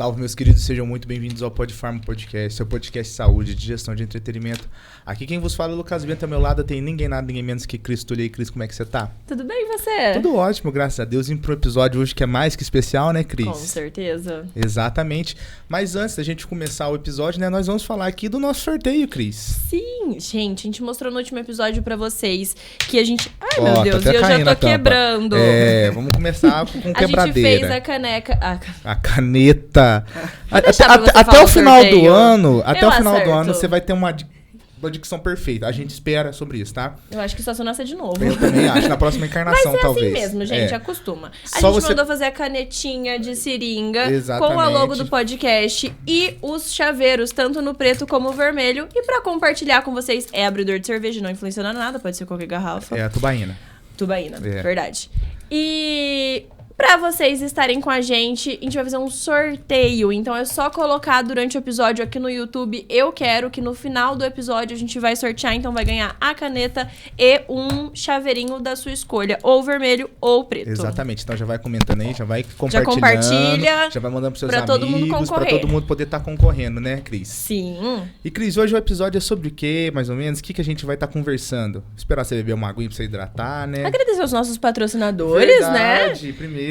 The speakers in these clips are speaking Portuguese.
Salve, meus queridos, sejam muito bem-vindos ao Podfarma Podcast, seu podcast de saúde, de gestão de entretenimento. Aqui quem vos fala é o Lucas Bento, ao meu lado tem ninguém nada, ninguém menos que Cris Tully. E Cris, como é que você tá? Tudo bem, e você? Tudo ótimo, graças a Deus. Indo pro episódio hoje que é mais que especial, né, Cris? Com certeza. Exatamente. Mas antes da gente começar o episódio, né, nós vamos falar aqui do nosso sorteio, Cris. Sim, gente, a gente mostrou no último episódio pra vocês que a gente... Ai, meu Deus, tá eu já caindo a tô tampa. quebrando. Vamos começar com quebradeira. A gente fez a caneca... A caneta. Até Até o final do ano, acerto. você vai ter uma dicção perfeita. A gente espera sobre isso, tá? Eu acho que só se eu nascer de novo. Eu também acho, na próxima encarnação, Vai ser talvez. assim mesmo, gente, acostuma. A Só gente mandou fazer a canetinha de seringa Exatamente. com a logo do podcast e os chaveiros, tanto no preto como no vermelho. E pra compartilhar com vocês, é abridor de cerveja, não influenciona nada, pode ser qualquer garrafa. É a tubaína. Tubaína, verdade. E... pra vocês estarem com a gente vai fazer um sorteio. Então é só colocar durante o episódio aqui no YouTube, eu quero, que no final do episódio a gente vai sortear. Então vai ganhar a caneta e um chaveirinho da sua escolha, ou vermelho ou preto. Exatamente. Então já vai comentando aí, já vai compartilhando. Já compartilha. Já vai mandando pros seus pra amigos. todo mundo concorrer. Pra todo mundo poder estar concorrendo, né, Cris? Sim. E Cris, hoje o episódio é sobre o quê, mais ou menos? O que a gente vai estar conversando? Esperar você beber uma aguinha pra você hidratar, né? Agradecer aos nossos patrocinadores, Verdade, né? Primeiro.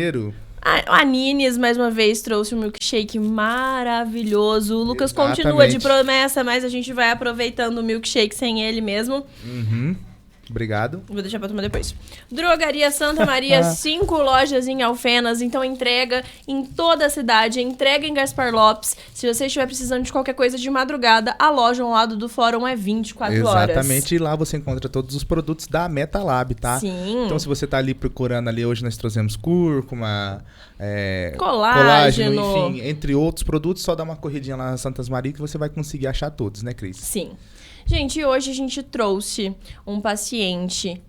A Nines, mais uma vez, trouxe um milkshake maravilhoso. O Lucas Exatamente. continua de promessa, mas a gente vai aproveitando o milkshake sem ele mesmo. Uhum. Obrigado. Vou deixar pra tomar depois. Drogaria Santa Maria, 5 lojas em Alfenas. Então entrega em toda a cidade, entrega em Gaspar Lopes. Se você estiver precisando de qualquer coisa de madrugada, a loja ao lado do fórum é 24 horas. Exatamente, e lá você encontra todos os produtos da MetaLab, tá? Sim. Então se você tá ali procurando ali, hoje nós trouxemos cúrcuma, colágeno, enfim, entre outros produtos, só dá uma corridinha lá na Santas Maria que você vai conseguir achar todos, né, Cris? Sim. Gente, hoje a gente trouxe um paciente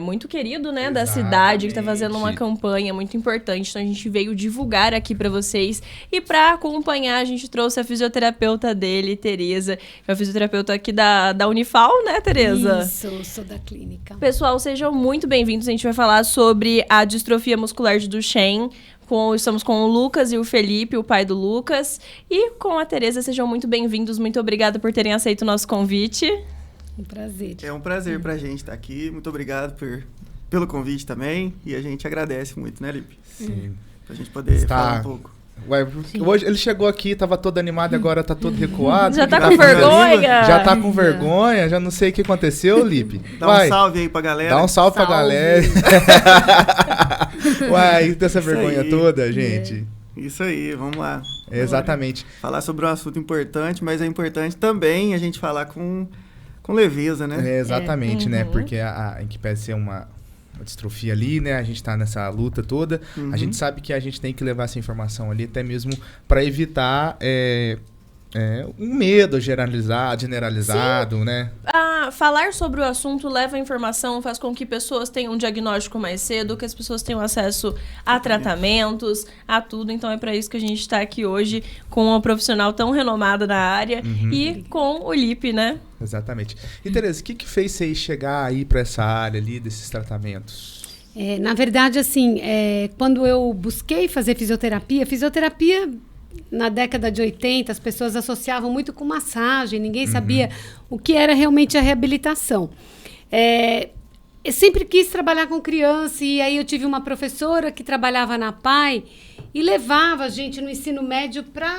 muito querido, né, da cidade, que tá fazendo uma campanha muito importante. Então, a gente veio divulgar aqui pra vocês. E pra acompanhar, a gente trouxe a fisioterapeuta dele, Tereza. Que é a fisioterapeuta aqui da Unifal, né, Tereza? Isso, eu sou da clínica. Pessoal, sejam muito bem-vindos. A gente vai falar sobre a distrofia muscular de Duchenne. Estamos com o Lucas e o Felipe, o pai do Lucas. E com a Tereza, sejam muito bem-vindos. Muito obrigada por terem aceito o nosso convite. Um prazer. É um prazer pra gente estar aqui. Muito obrigado pelo convite também. E a gente agradece muito, né, Lipe? Sim. Pra gente poder falar um pouco. Ué, hoje ele chegou aqui, tava todo animado e agora tá todo recuado. Já tá com vergonha? Já tá com vergonha, já não sei o que aconteceu, Lipe. Dá um salve aí pra galera. Dá um salve pra galera. Uai, dessa vergonha aí. Toda, gente. Isso aí, vamos lá. Exatamente. Falar sobre um assunto importante, mas é importante também a gente falar com leveza, né? Exatamente, né? Porque em que pese ser uma distrofia ali, né? A gente tá nessa luta toda. A gente sabe que a gente tem que levar essa informação ali, até mesmo para evitar um medo generalizado, Sim. né? Falar sobre o assunto leva a informação, faz com que pessoas tenham um diagnóstico mais cedo, que as pessoas tenham acesso a tratamentos, a tudo. Então é para isso que a gente está aqui hoje com uma profissional tão renomada na área e com o Lipe, né? Exatamente. E Tereza, o que fez você chegar aí para essa área ali desses tratamentos? Na verdade, assim, quando eu busquei fazer fisioterapia, na década de 80, as pessoas associavam muito com massagem, ninguém sabia o que era realmente a reabilitação. Eu sempre quis trabalhar com criança, e aí eu tive uma professora que trabalhava na PAI e levava a gente no ensino médio para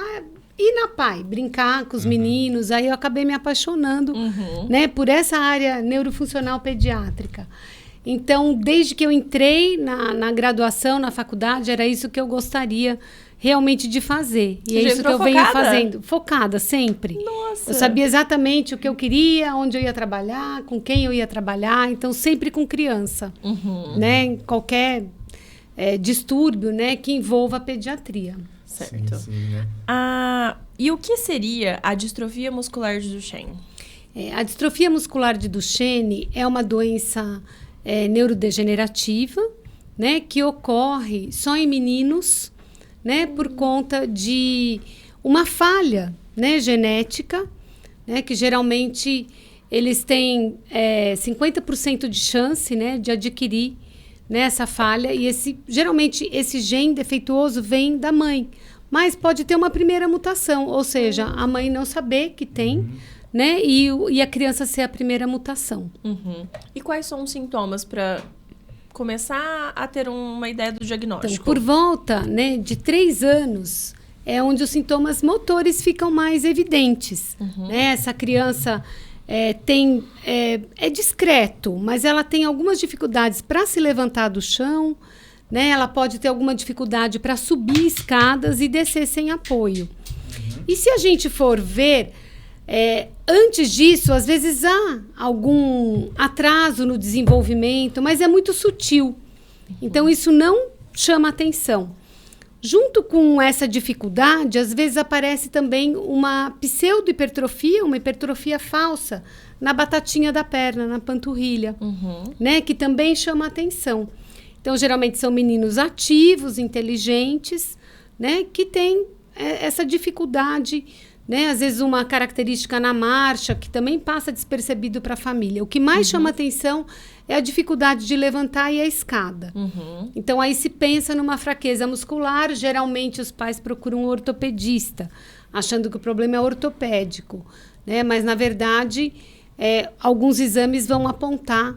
ir na PAI, brincar com os meninos. Aí eu acabei me apaixonando, né, por essa área neurofuncional pediátrica. Então, desde que eu entrei na graduação, na faculdade, era isso que eu gostaria realmente de fazer. E é isso que eu venho fazendo. Focada, sempre. Nossa! Eu sabia exatamente o que eu queria, onde eu ia trabalhar, com quem eu ia trabalhar. Então, sempre com criança. Né? Qualquer distúrbio, né, que envolva a pediatria. Certo. Sim, né? E o que seria a distrofia muscular de Duchenne? A distrofia muscular de Duchenne é uma doença neurodegenerativa, né, que ocorre só em meninos, né, por conta de uma falha, né, genética, né, que geralmente eles têm 50% de chance, né, de adquirir, né, essa falha, e geralmente esse gene defeituoso vem da mãe, mas pode ter uma primeira mutação, ou seja, a mãe não saber que tem, né? E a criança ser a primeira mutação. E quais são os sintomas para começar a ter uma ideia do diagnóstico? Então, por volta, né, de 3 anos, é onde os sintomas motores ficam mais evidentes. Né? Essa criança é discreto, mas ela tem algumas dificuldades para se levantar do chão, né? Ela pode ter alguma dificuldade para subir escadas e descer sem apoio. E se a gente for ver, antes disso, às vezes há algum atraso no desenvolvimento, mas é muito sutil. Então, isso não chama atenção. Junto com essa dificuldade, às vezes aparece também uma pseudohipertrofia, uma hipertrofia falsa, na batatinha da perna, na panturrilha, né? Que também chama atenção. Então, geralmente são meninos ativos, inteligentes, né? Que têm essa dificuldade, né? Às vezes uma característica na marcha, que também passa despercebido para a família. O que mais chama atenção é a dificuldade de levantar e a escada. Então, aí se pensa numa fraqueza muscular. Geralmente, os pais procuram um ortopedista, achando que o problema é ortopédico, né? Mas, na verdade, alguns exames vão apontar,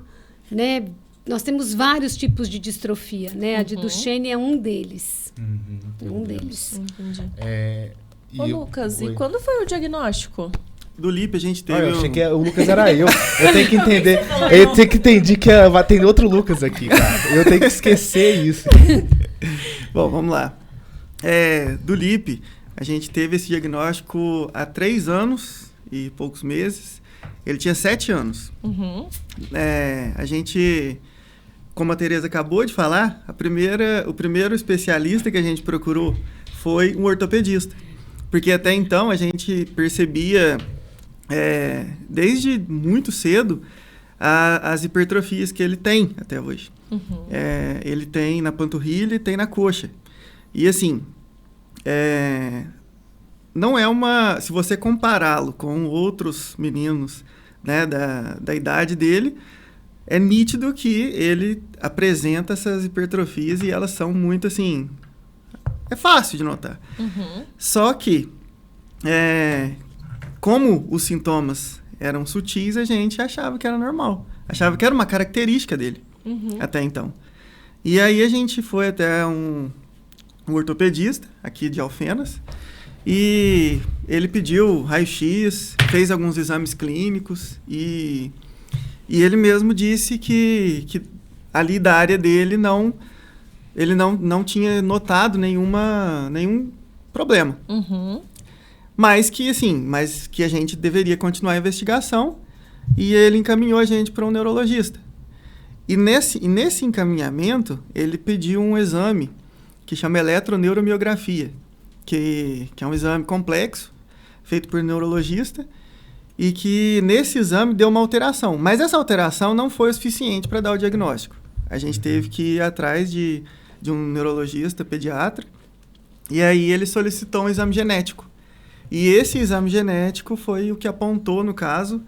né? Nós temos vários tipos de distrofia, né? A de Duchenne é um deles. Um deles. Entendi. E Lucas, e quando foi o diagnóstico? Do LIP a gente teve... eu achei que o Lucas era eu. Eu tenho que entender. Eu tenho que entender que tem outro Lucas aqui, cara. Eu tenho que esquecer isso. Bom, vamos lá. Do LIP, a gente teve esse diagnóstico há 3 anos e poucos meses. Ele tinha 7 anos. A gente, como a Tereza acabou de falar, o primeiro especialista que a gente procurou foi um ortopedista. Porque até então a gente percebia, desde muito cedo, as hipertrofias que ele tem até hoje. Ele tem na panturrilha e tem na coxa. E assim, não é uma... Se você compará-lo com outros meninos, né, da idade dele, é nítido que ele apresenta essas hipertrofias e elas são muito assim... É fácil de notar. Só que, como os sintomas eram sutis, a gente achava que era normal. Achava que era uma característica dele, até então. E aí a gente foi até um ortopedista aqui de Alfenas e ele pediu raio-x, fez alguns exames clínicos e ele mesmo disse que ali da área dele ele não tinha notado nenhum problema. Mas que a gente deveria continuar a investigação e ele encaminhou a gente para um neurologista. E nesse encaminhamento, ele pediu um exame que chama eletroneuromiografia, que é um exame complexo, feito por neurologista, e que nesse exame deu uma alteração. Mas essa alteração não foi o suficiente para dar o diagnóstico. A gente teve que ir atrás de um neurologista pediatra, e aí ele solicitou um exame genético. E esse exame genético foi o que apontou, no caso,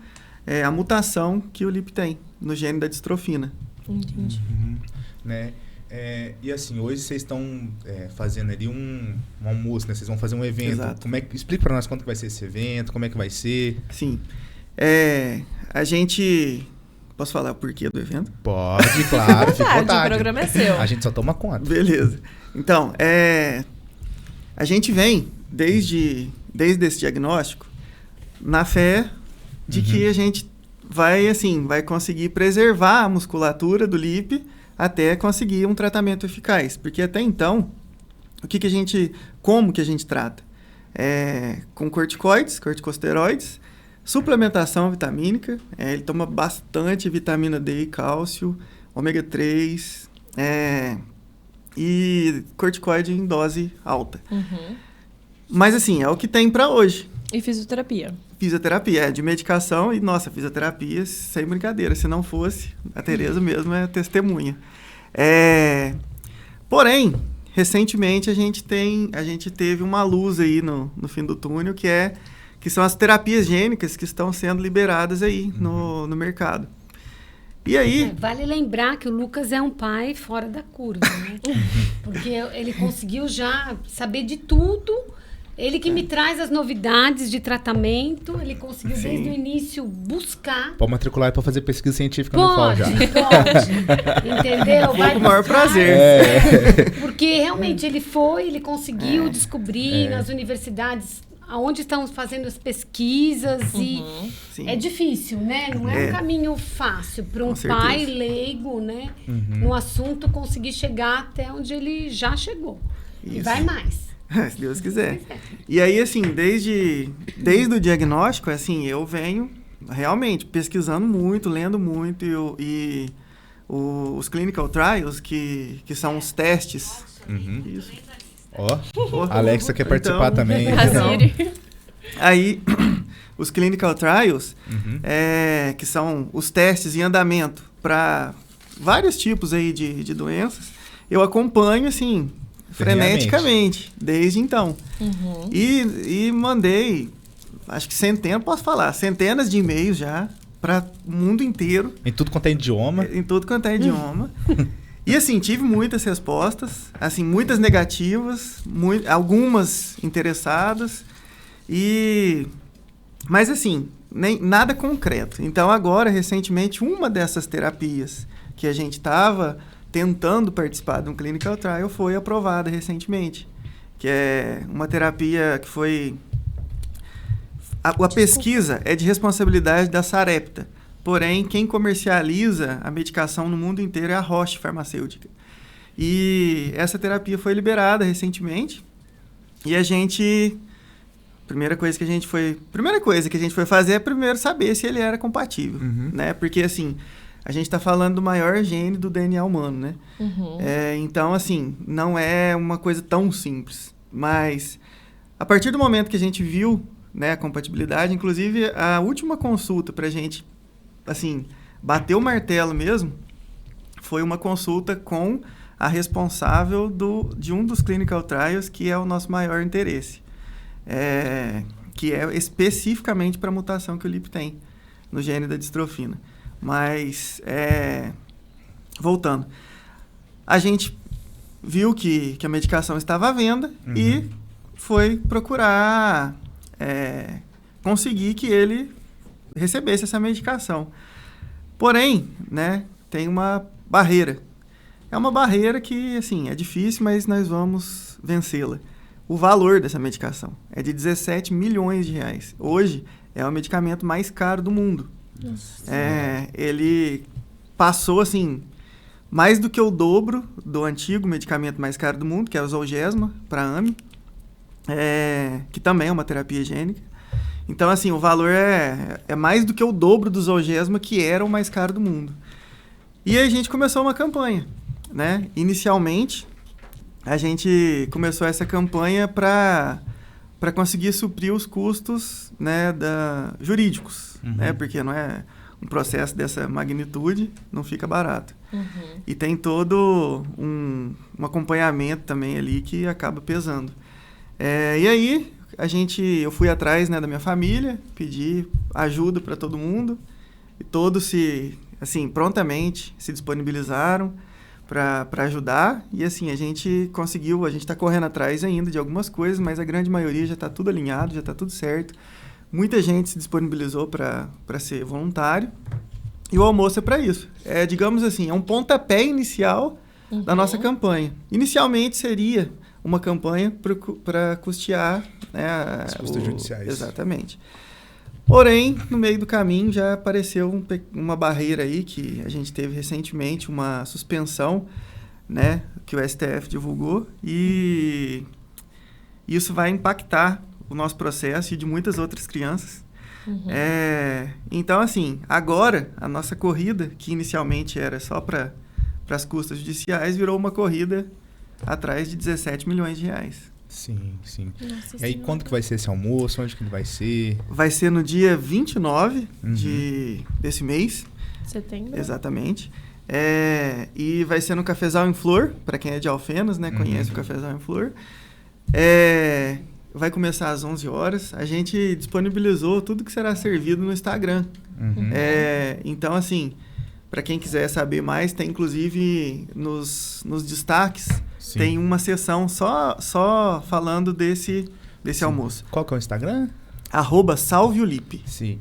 a mutação que o LIP tem no gene da distrofina. Entendi. Né? E assim, hoje vocês estão fazendo ali um almoço, né? Vocês vão fazer um evento. Exato. Explica para nós quando que vai ser esse evento, como é que vai ser. Sim. A gente... Posso falar o porquê do evento? Pode, claro. Fica à vontade. O programa é seu. A gente só toma conta. Beleza. Então, a gente vem, desde esse diagnóstico, na fé de que a gente vai conseguir preservar a musculatura do LIP até conseguir um tratamento eficaz. Porque até então, como que a gente trata? Com corticosteroides, suplementação vitamínica, ele toma bastante vitamina D e cálcio, ômega 3, e corticoide em dose alta. Mas assim, é o que tem para hoje. E fisioterapia? Fisioterapia, de medicação e, nossa, fisioterapia sem brincadeira. Se não fosse, a Tereza mesmo é testemunha. Porém, recentemente a gente teve uma luz aí no fim do túnel, que são as terapias gênicas que estão sendo liberadas aí no mercado. E aí... Vale lembrar que o Lucas é um pai fora da curva, né? Porque ele conseguiu já saber de tudo. Ele que me traz as novidades de tratamento. Ele conseguiu desde o início buscar. Pode matricular para fazer pesquisa científica no FAO já. Pode. Entendeu? Com o maior prazer. Porque realmente ele conseguiu descobrir nas universidades aonde estão fazendo as pesquisas e é difícil, né? Não é um caminho fácil para um pai leigo, né? No assunto conseguir chegar até onde ele já chegou. Isso. E vai mais. Se Deus quiser. E aí, assim, desde o diagnóstico, assim, eu venho realmente pesquisando muito, lendo muito e os clinical trials, que são os testes. Isso. A Alexa quer participar também. Aí, os clinical trials, que são os testes em andamento para vários tipos aí de doenças, eu acompanho, assim, freneticamente, desde então. E mandei, acho que centenas de e-mails já para o mundo inteiro. Em tudo quanto é idioma. Em tudo quanto é idioma. E assim, tive muitas respostas, assim, muitas negativas, algumas interessadas, mas assim, nada concreto. Então agora, recentemente, uma dessas terapias que a gente estava tentando participar de um clinical trial foi aprovada recentemente, que é uma terapia que foi... A pesquisa é de responsabilidade da Sarepta. Porém, quem comercializa a medicação no mundo inteiro é a Roche Farmacêutica. E essa terapia foi liberada recentemente. E a gente... Primeira coisa que a gente foi fazer é primeiro saber se ele era compatível, né? Porque, assim, a gente está falando do maior gene do DNA humano, né? Então, assim, não é uma coisa tão simples. Mas, a partir do momento que a gente viu, né, a compatibilidade, inclusive, a última consulta para a gente, assim, bater o martelo mesmo, foi uma consulta com a responsável de um dos clinical trials, que é o nosso maior interesse, que é especificamente para a mutação que o Lipe tem no gene da distrofina. Mas, voltando, a gente viu que a medicação estava à venda e foi procurar conseguir que ele recebesse essa medicação. Porém, né, tem uma barreira. É uma barreira que, assim, é difícil, mas nós vamos vencê-la. O valor dessa medicação é de 17 milhões de reais. Hoje, é o medicamento mais caro do mundo. Ele passou, assim, mais do que o dobro do antigo medicamento mais caro do mundo, que é o Zolgensma, para AME, que também é uma terapia gênica. Então, assim, o valor é mais do que o dobro do Zolgensma, que era o mais caro do mundo. E aí a gente começou uma campanha, né? Inicialmente, a gente começou essa campanha para conseguir suprir os custos, né, jurídicos, né? Porque não é um processo dessa magnitude, não fica barato. E tem todo um acompanhamento também ali que acaba pesando. E aí, eu fui atrás, né, da minha família, pedi ajuda para todo mundo, e todos prontamente se disponibilizaram para ajudar, e assim, a gente conseguiu, a gente está correndo atrás ainda de algumas coisas, mas a grande maioria já está tudo alinhado, já está tudo certo. Muita gente se disponibilizou para ser voluntário, e o almoço é para isso. Digamos assim, é um pontapé inicial da nossa campanha. Inicialmente seria uma campanha para custear, né, os custos judiciais. Exatamente. Porém, no meio do caminho já apareceu uma barreira aí, que a gente teve recentemente uma suspensão, né, que o STF divulgou, e isso vai impactar o nosso processo e de muitas outras crianças. Então, assim, agora a nossa corrida, que inicialmente era só para as custas judiciais, virou uma corrida atrás de 17 milhões de reais. Sim. E aí, quando que vai ser esse almoço? Onde que ele vai ser? Vai ser no dia 29 desse mês. Setembro. Exatamente. E vai ser no Cafezal em Flor, para quem é de Alfenas, né? Conhece o Cafezal em Flor. Vai começar às 11 horas. A gente disponibilizou tudo que será servido no Instagram. Então, assim, Para quem quiser saber mais, tem inclusive nos destaques, Sim. tem uma seção só falando desse almoço. Qual que é o Instagram? @salveolip. Sim.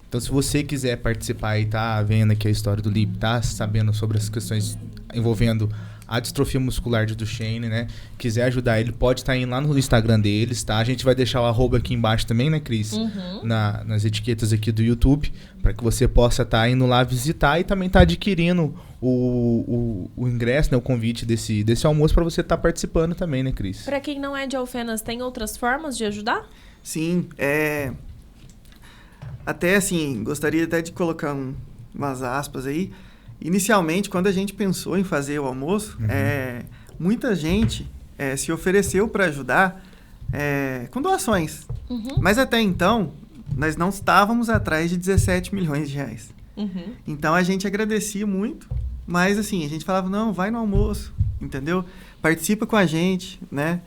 Então, se você quiser participar e tá vendo aqui a história do Lipe, tá sabendo sobre as questões envolvendo a distrofia muscular de Duchenne, né? Quiser ajudar ele, pode estar indo lá no Instagram deles, tá? A gente vai deixar o @ aqui embaixo também, né, Cris? Nas etiquetas aqui do YouTube, para que você possa estar indo lá visitar e também tá adquirindo o ingresso, né, o convite desse almoço para você estar participando também, né, Cris? Para quem não é de Alfenas, tem outras formas de ajudar? Sim, até assim, gostaria até de colocar umas aspas aí. Inicialmente, quando a gente pensou em fazer o almoço, muita gente se ofereceu para ajudar com doações. Mas até então, nós não estávamos atrás de 17 milhões de reais. Então, a gente agradecia muito, mas assim, a gente falava, não, vai no almoço, entendeu? Participa com a gente, né?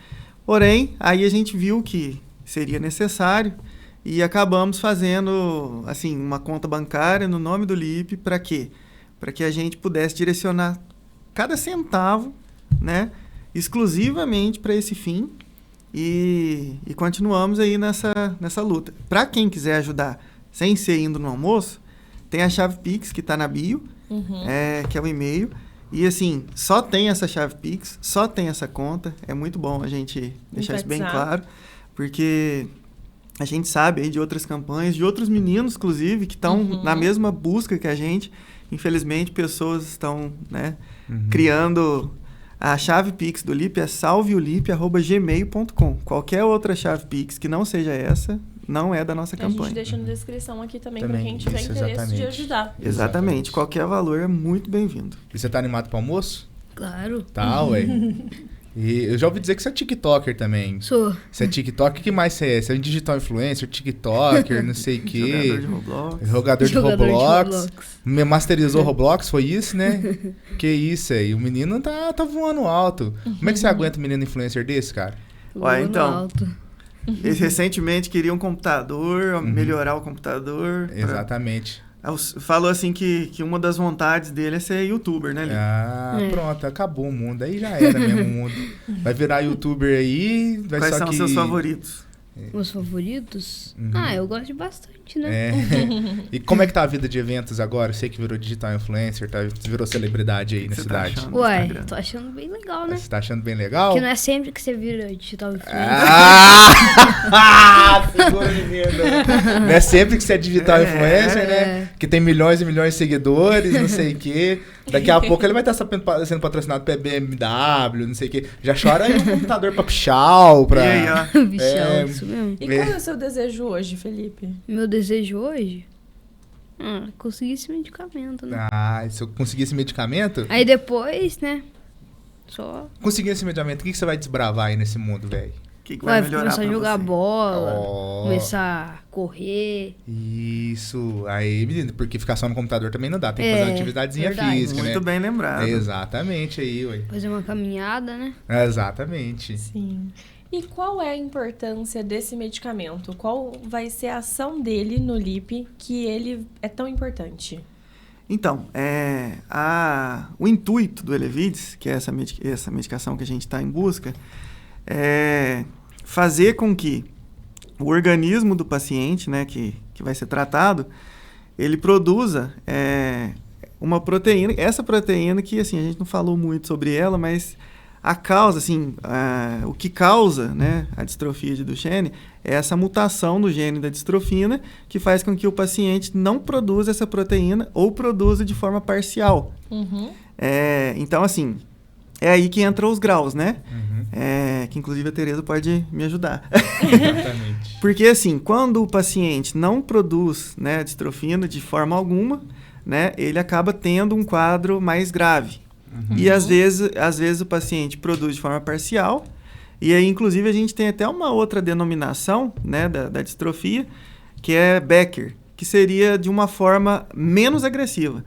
Porém, aí a gente viu que seria necessário e acabamos fazendo, assim, uma conta bancária no nome do Lipe, para quê? Para que a gente pudesse direcionar cada centavo, né, exclusivamente para esse fim e continuamos aí nessa luta. Para quem quiser ajudar sem ser indo no almoço, tem a chave Pix que está na bio, que é o e-mail. E assim, só tem essa chave Pix, só tem essa conta. É muito bom a gente deixar isso bem claro, porque a gente sabe aí de outras campanhas, de outros meninos, inclusive, que estão na mesma busca que a gente. Infelizmente, pessoas estão, né, criando a chave Pix do Lipe, é salveolip@gmail.com. Qualquer outra chave Pix que não seja essa, não é da nossa campanha. A gente deixa na descrição aqui também para quem tiver interesse de ajudar. Exatamente. Qualquer valor é muito bem-vindo. E você tá animado para o almoço? Claro. Tá, ué. E eu já ouvi dizer que você é TikToker também. Sou. Você é TikToker, o que mais você é? Você é um digital influencer, TikToker, não sei o quê. Jogador de Roblox. Jogador de Roblox. Me masterizou Roblox, foi isso, né? Que isso aí. O menino tá voando alto. Como é que você aguenta um menino influencer desse, cara? Ué, então, eles recentemente queriam um computador, melhorar o computador. Exatamente. Falou assim que uma das vontades dele é ser youtuber, né, Lipe? Pronto, acabou o mundo. Aí já era mesmo o mundo. Vai virar youtuber aí. Quais são os seus favoritos? Meus favoritos? Eu gosto bastante, É. né? E como é que tá a vida de eventos agora? Você que virou digital influencer, virou celebridade aí na cidade. achando? Ué, tô achando bem legal, né? Você tá achando bem legal? Porque não é sempre que você vira digital influencer. Segura menino. Não é sempre que você é digital influencer, né? Que tem milhões e milhões de seguidores, não sei o quê. Daqui a pouco ele vai estar sendo patrocinado pela BMW, não sei o quê. Já chora aí um computador pra Pichau, pra... E aí, ó. Bichão, isso mesmo. E qual é o seu desejo hoje, Felipe? Meu desejo hoje? Conseguir esse medicamento, né? Se eu conseguir esse medicamento... Aí depois, né? Só... Conseguir esse medicamento, o que você vai desbravar aí nesse mundo, velho? O que vai melhorar começar a jogar você? bola, começar a correr. Isso. Aí, menino, porque ficar só no computador também não dá. Tem que fazer uma atividadezinha verdade. física, né? Muito bem lembrado. Exatamente aí, ué. Fazer uma caminhada, né? Exatamente. Sim. E qual é a importância desse medicamento? Qual vai ser a ação dele no Lipe que ele é tão importante? Então, o intuito do Elevides, que é essa medicação que a gente está em busca, é fazer com que o organismo do paciente, né, que vai ser tratado, ele produza uma proteína, essa proteína que, assim, a gente não falou muito sobre ela, mas a causa, assim, o que causa, né, a distrofia de Duchenne é essa mutação no gene da distrofina que faz com que o paciente não produza essa proteína ou produza de forma parcial. Então, assim, é aí que entram os graus, né? Que inclusive a Tereza pode me ajudar. Exatamente. Porque assim, quando o paciente não produz, né, a distrofina de forma alguma, né, ele acaba tendo um quadro mais grave. E às vezes o paciente produz de forma parcial. E aí, inclusive, a gente tem até uma outra denominação, né, da distrofia, que é Becker, que seria de uma forma menos agressiva.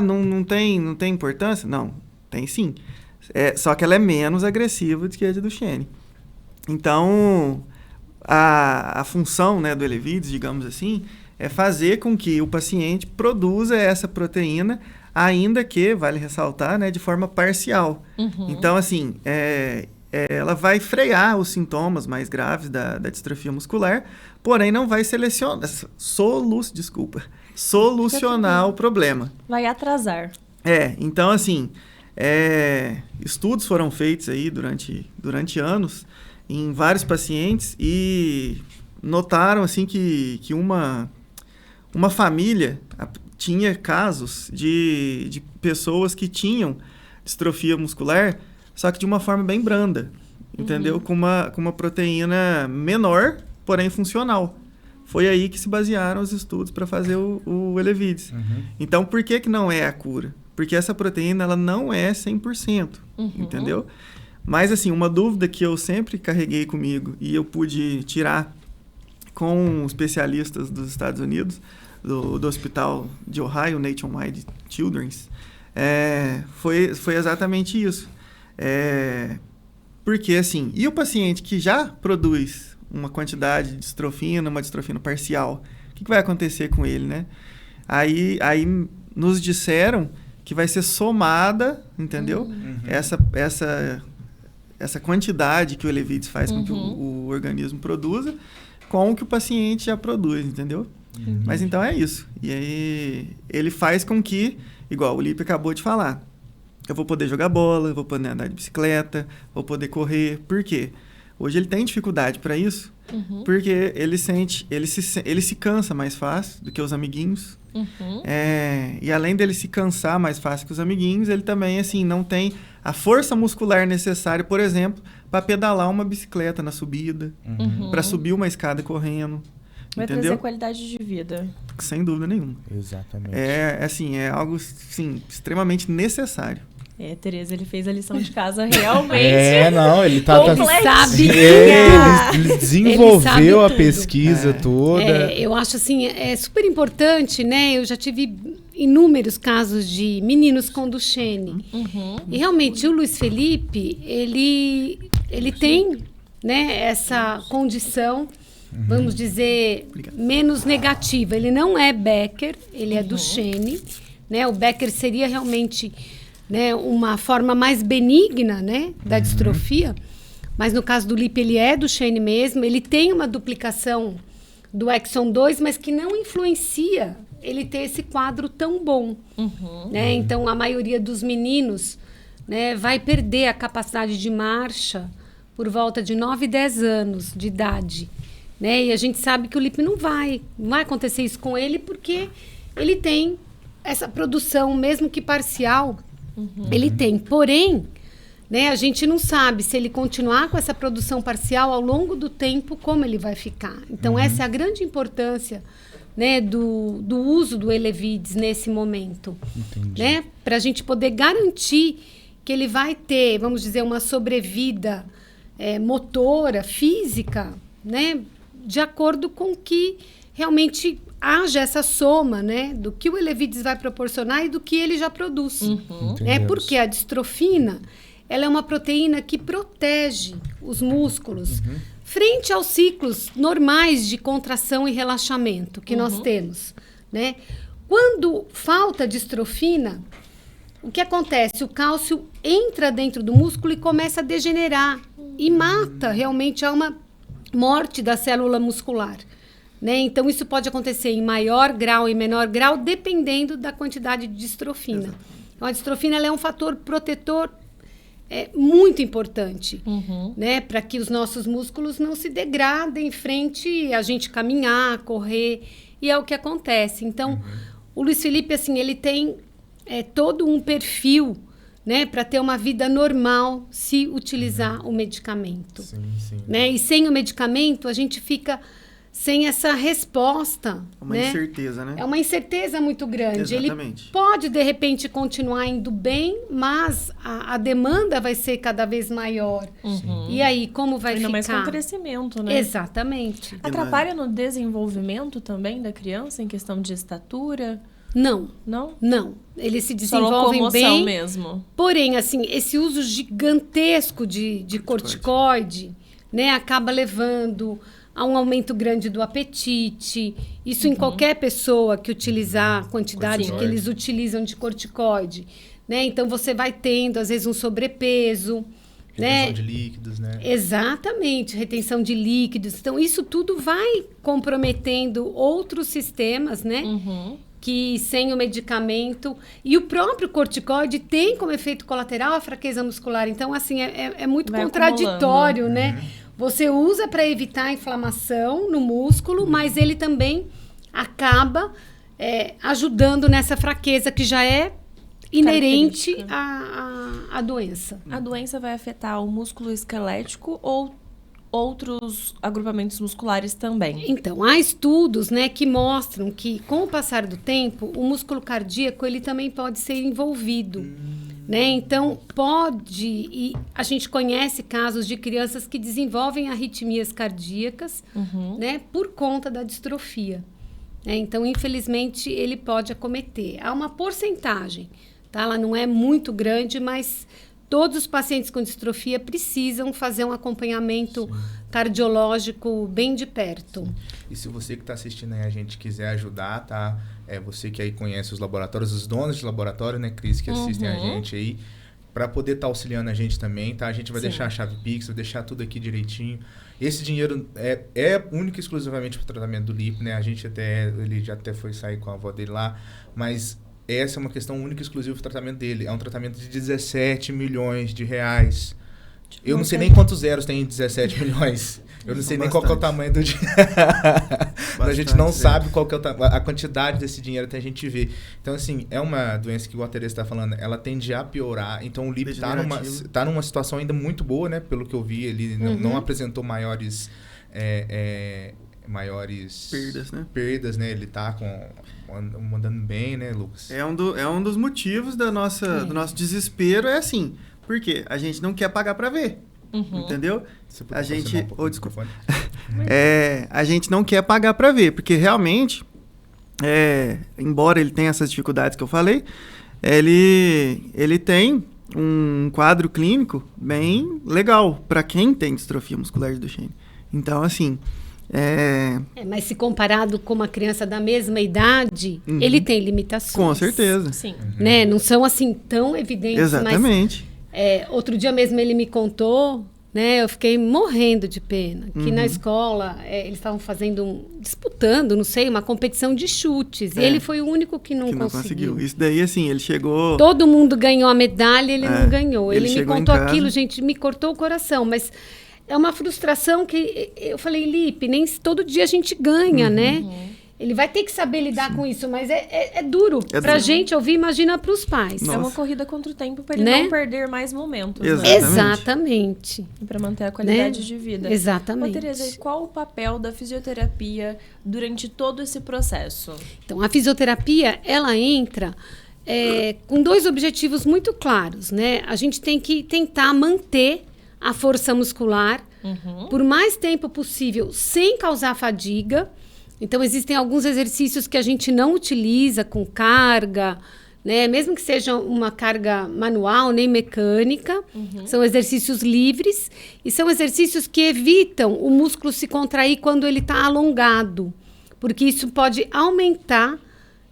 Não tem importância? Não, tem sim. Só que ela é menos agressiva do que a de Duchenne. Então, a função, né, do Elevides, digamos assim, é fazer com que o paciente produza essa proteína ainda que, vale ressaltar, né, de forma parcial. Então, assim, ela vai frear os sintomas mais graves da distrofia muscular, porém não vai solucionar o problema. Vai atrasar. Então, assim, estudos foram feitos aí durante anos em vários pacientes e notaram, assim, que uma família tinha casos de pessoas que tinham distrofia muscular, só que de uma forma bem branda, entendeu? Com uma proteína menor, porém funcional. Foi aí que se basearam os estudos para fazer o Elevidys. Então, por que não é a cura? Porque essa proteína ela não é 100%, entendeu? Mas, assim, uma dúvida que eu sempre carreguei comigo e eu pude tirar com especialistas dos Estados Unidos, do Hospital de Ohio, Nationwide Children's, foi exatamente isso. Porque, assim, e o paciente que já produz uma quantidade de distrofina, uma distrofina parcial, o que vai acontecer com ele, né? Aí nos disseram que vai ser somada, entendeu? Essa quantidade que o Elevidys faz com que o organismo produza com o que o paciente já produz, entendeu? Mas então é isso. E aí ele faz com que, igual o Lipe acabou de falar, eu vou poder jogar bola, vou poder andar de bicicleta, vou poder correr. Por quê? Hoje ele tem dificuldade para isso, porque ele se cansa mais fácil do que os amiguinhos. E além dele se cansar mais fácil que os amiguinhos, ele também, assim, não tem a força muscular necessária, por exemplo, para pedalar uma bicicleta na subida, para subir uma escada correndo. Vai entendeu? trazer qualidade de vida. Sem dúvida nenhuma. Exatamente. É algo, assim, extremamente necessário. Tereza, ele fez a lição de casa realmente. Ele completinha. Ele desenvolveu a pesquisa toda. Eu acho, assim, super importante, né? Eu já tive inúmeros casos de meninos com Duchenne. E realmente o Luiz Felipe, ele tem, né, essa condição, vamos dizer, menos negativa. Ele não é Becker, ele é Duchenne, né? O Becker seria realmente, né, uma forma mais benigna, né, da distrofia, mas no caso do Lipe ele é Duchenne mesmo, ele tem uma duplicação do exon 2, mas que não influencia ele ter esse quadro tão bom, né? Então a maioria dos meninos, né, vai perder a capacidade de marcha por volta de 9, 10 anos de idade, né? E a gente sabe que o Lipe não vai acontecer isso com ele, porque ele tem essa produção, mesmo que parcial, ele tem. Porém, né, a gente não sabe se ele continuar com essa produção parcial ao longo do tempo, como ele vai ficar. Então, essa é a grande importância, né, do uso do Elevidys nesse momento. Né? Para a gente poder garantir que ele vai ter, vamos dizer, uma sobrevida motora, física, né, de acordo com que realmente haja essa soma, né, do que o Elevidys vai proporcionar e do que ele já produz. Porque a distrofina, ela é uma proteína que protege os músculos frente aos ciclos normais de contração e relaxamento que nós temos, né? Quando falta distrofina, o que acontece? O cálcio entra dentro do músculo e começa a degenerar e mata realmente a uma morte da célula muscular. Né? Então, isso pode acontecer em maior grau e menor grau, dependendo da quantidade de distrofina. Então, a distrofina ela é um fator protetor muito importante, né? Para que os nossos músculos não se degradem frente a gente caminhar, correr, e é o que acontece. Então, o Luiz Felipe, assim, ele tem todo um perfil, né, para ter uma vida normal se utilizar o medicamento. Né? E sem o medicamento, a gente fica sem essa resposta. Uma incerteza, né? É uma incerteza muito grande. Exatamente. Ele pode, de repente, continuar indo bem, mas a demanda vai ser cada vez maior. E aí, como vai ficar? Mais com o crescimento, né? Exatamente. Atrapalha no desenvolvimento também da criança, em questão de estatura? Não. Não? Não. Eles se desenvolvem bem. Mesmo. Porém, assim, esse uso gigantesco de corticoide, né, acaba levando há um aumento grande do apetite. Isso em qualquer pessoa que utilizar a quantidade que eles utilizam de corticoide. Né? Então, você vai tendo, às vezes, um sobrepeso. Retenção de líquidos, né? Exatamente, retenção de líquidos. Então, isso tudo vai comprometendo outros sistemas, né? Que sem o medicamento... E o próprio corticoide tem como efeito colateral a fraqueza muscular. Então, assim, é muito contraditório, né? Você usa para evitar a inflamação no músculo, mas ele também acaba ajudando nessa fraqueza que já é inerente à doença. A doença vai afetar o músculo esquelético ou outros agrupamentos musculares também? Então, há estudos, né, que mostram que, com o passar do tempo, o músculo cardíaco ele também pode ser envolvido. Né? Então, e a gente conhece casos de crianças que desenvolvem arritmias cardíacas, né, por conta da distrofia. Né? Então, infelizmente, ele pode acometer. Há uma porcentagem, tá? Ela não é muito grande, mas todos os pacientes com distrofia precisam fazer um acompanhamento cardiológico bem de perto. E se você que está assistindo aí a gente quiser ajudar, tá? Você que aí conhece os laboratórios, os donos de laboratório, né, Cris, que assistem a gente aí, para poder estar auxiliando a gente também, tá? A gente vai deixar a chave Pix, vai deixar tudo aqui direitinho. Esse dinheiro é único e exclusivamente para o tratamento do LIP, né? A gente ele já até foi sair com a avó dele lá, mas essa é uma questão única e exclusiva do tratamento dele. É um tratamento de 17 milhões de reais. Eu não sei nem quantos zeros tem em 17 milhões. Eu não sei nem qual que é o tamanho do dinheiro. A gente não sabe qual que é a quantidade desse dinheiro até a gente ver. Então, assim, é uma doença que, igual a Tereza está falando, ela tende a piorar. Então, o LIP tá numa situação ainda muito boa, né? Pelo que eu vi, ele não apresentou maiores perdas, né? Ele tá andando bem, né, Lucas? É um dos motivos do nosso desespero, assim... Porque a gente não quer pagar para ver, entendeu? A gente... desculpa. A gente não quer pagar para ver, porque realmente, embora ele tenha essas dificuldades que eu falei, ele tem um quadro clínico bem legal para quem tem distrofia muscular de Duchenne. Então, assim... mas se comparado com uma criança da mesma idade, ele tem limitações. Com certeza. Sim. Né? Não são assim tão evidentes, exatamente. Mas... outro dia mesmo ele me contou, né? Eu fiquei morrendo de pena. Que na escola eles estavam disputando, não sei, uma competição de chutes. E ele foi o único que não conseguiu. Isso daí, assim, ele chegou... Todo mundo ganhou a medalha e ele não ganhou. Ele me contou aquilo, gente, me cortou o coração. Mas é uma frustração que eu falei, Lipe, nem todo dia a gente ganha, né? Ele vai ter que saber lidar com isso, mas é duro. Pra gente ouvir, imagina pros pais. É uma corrida contra o tempo para ele não perder mais momentos. Exatamente. E para manter a qualidade de vida. Exatamente. Tereza, e qual o papel da fisioterapia durante todo esse processo? Então, a fisioterapia, ela entra com dois objetivos muito claros, né? A gente tem que tentar manter a força muscular por mais tempo possível, sem causar fadiga. Então, existem alguns exercícios que a gente não utiliza com carga, né? Mesmo que seja uma carga manual, nem mecânica. São exercícios livres e são exercícios que evitam o músculo se contrair quando ele está alongado, porque isso pode aumentar,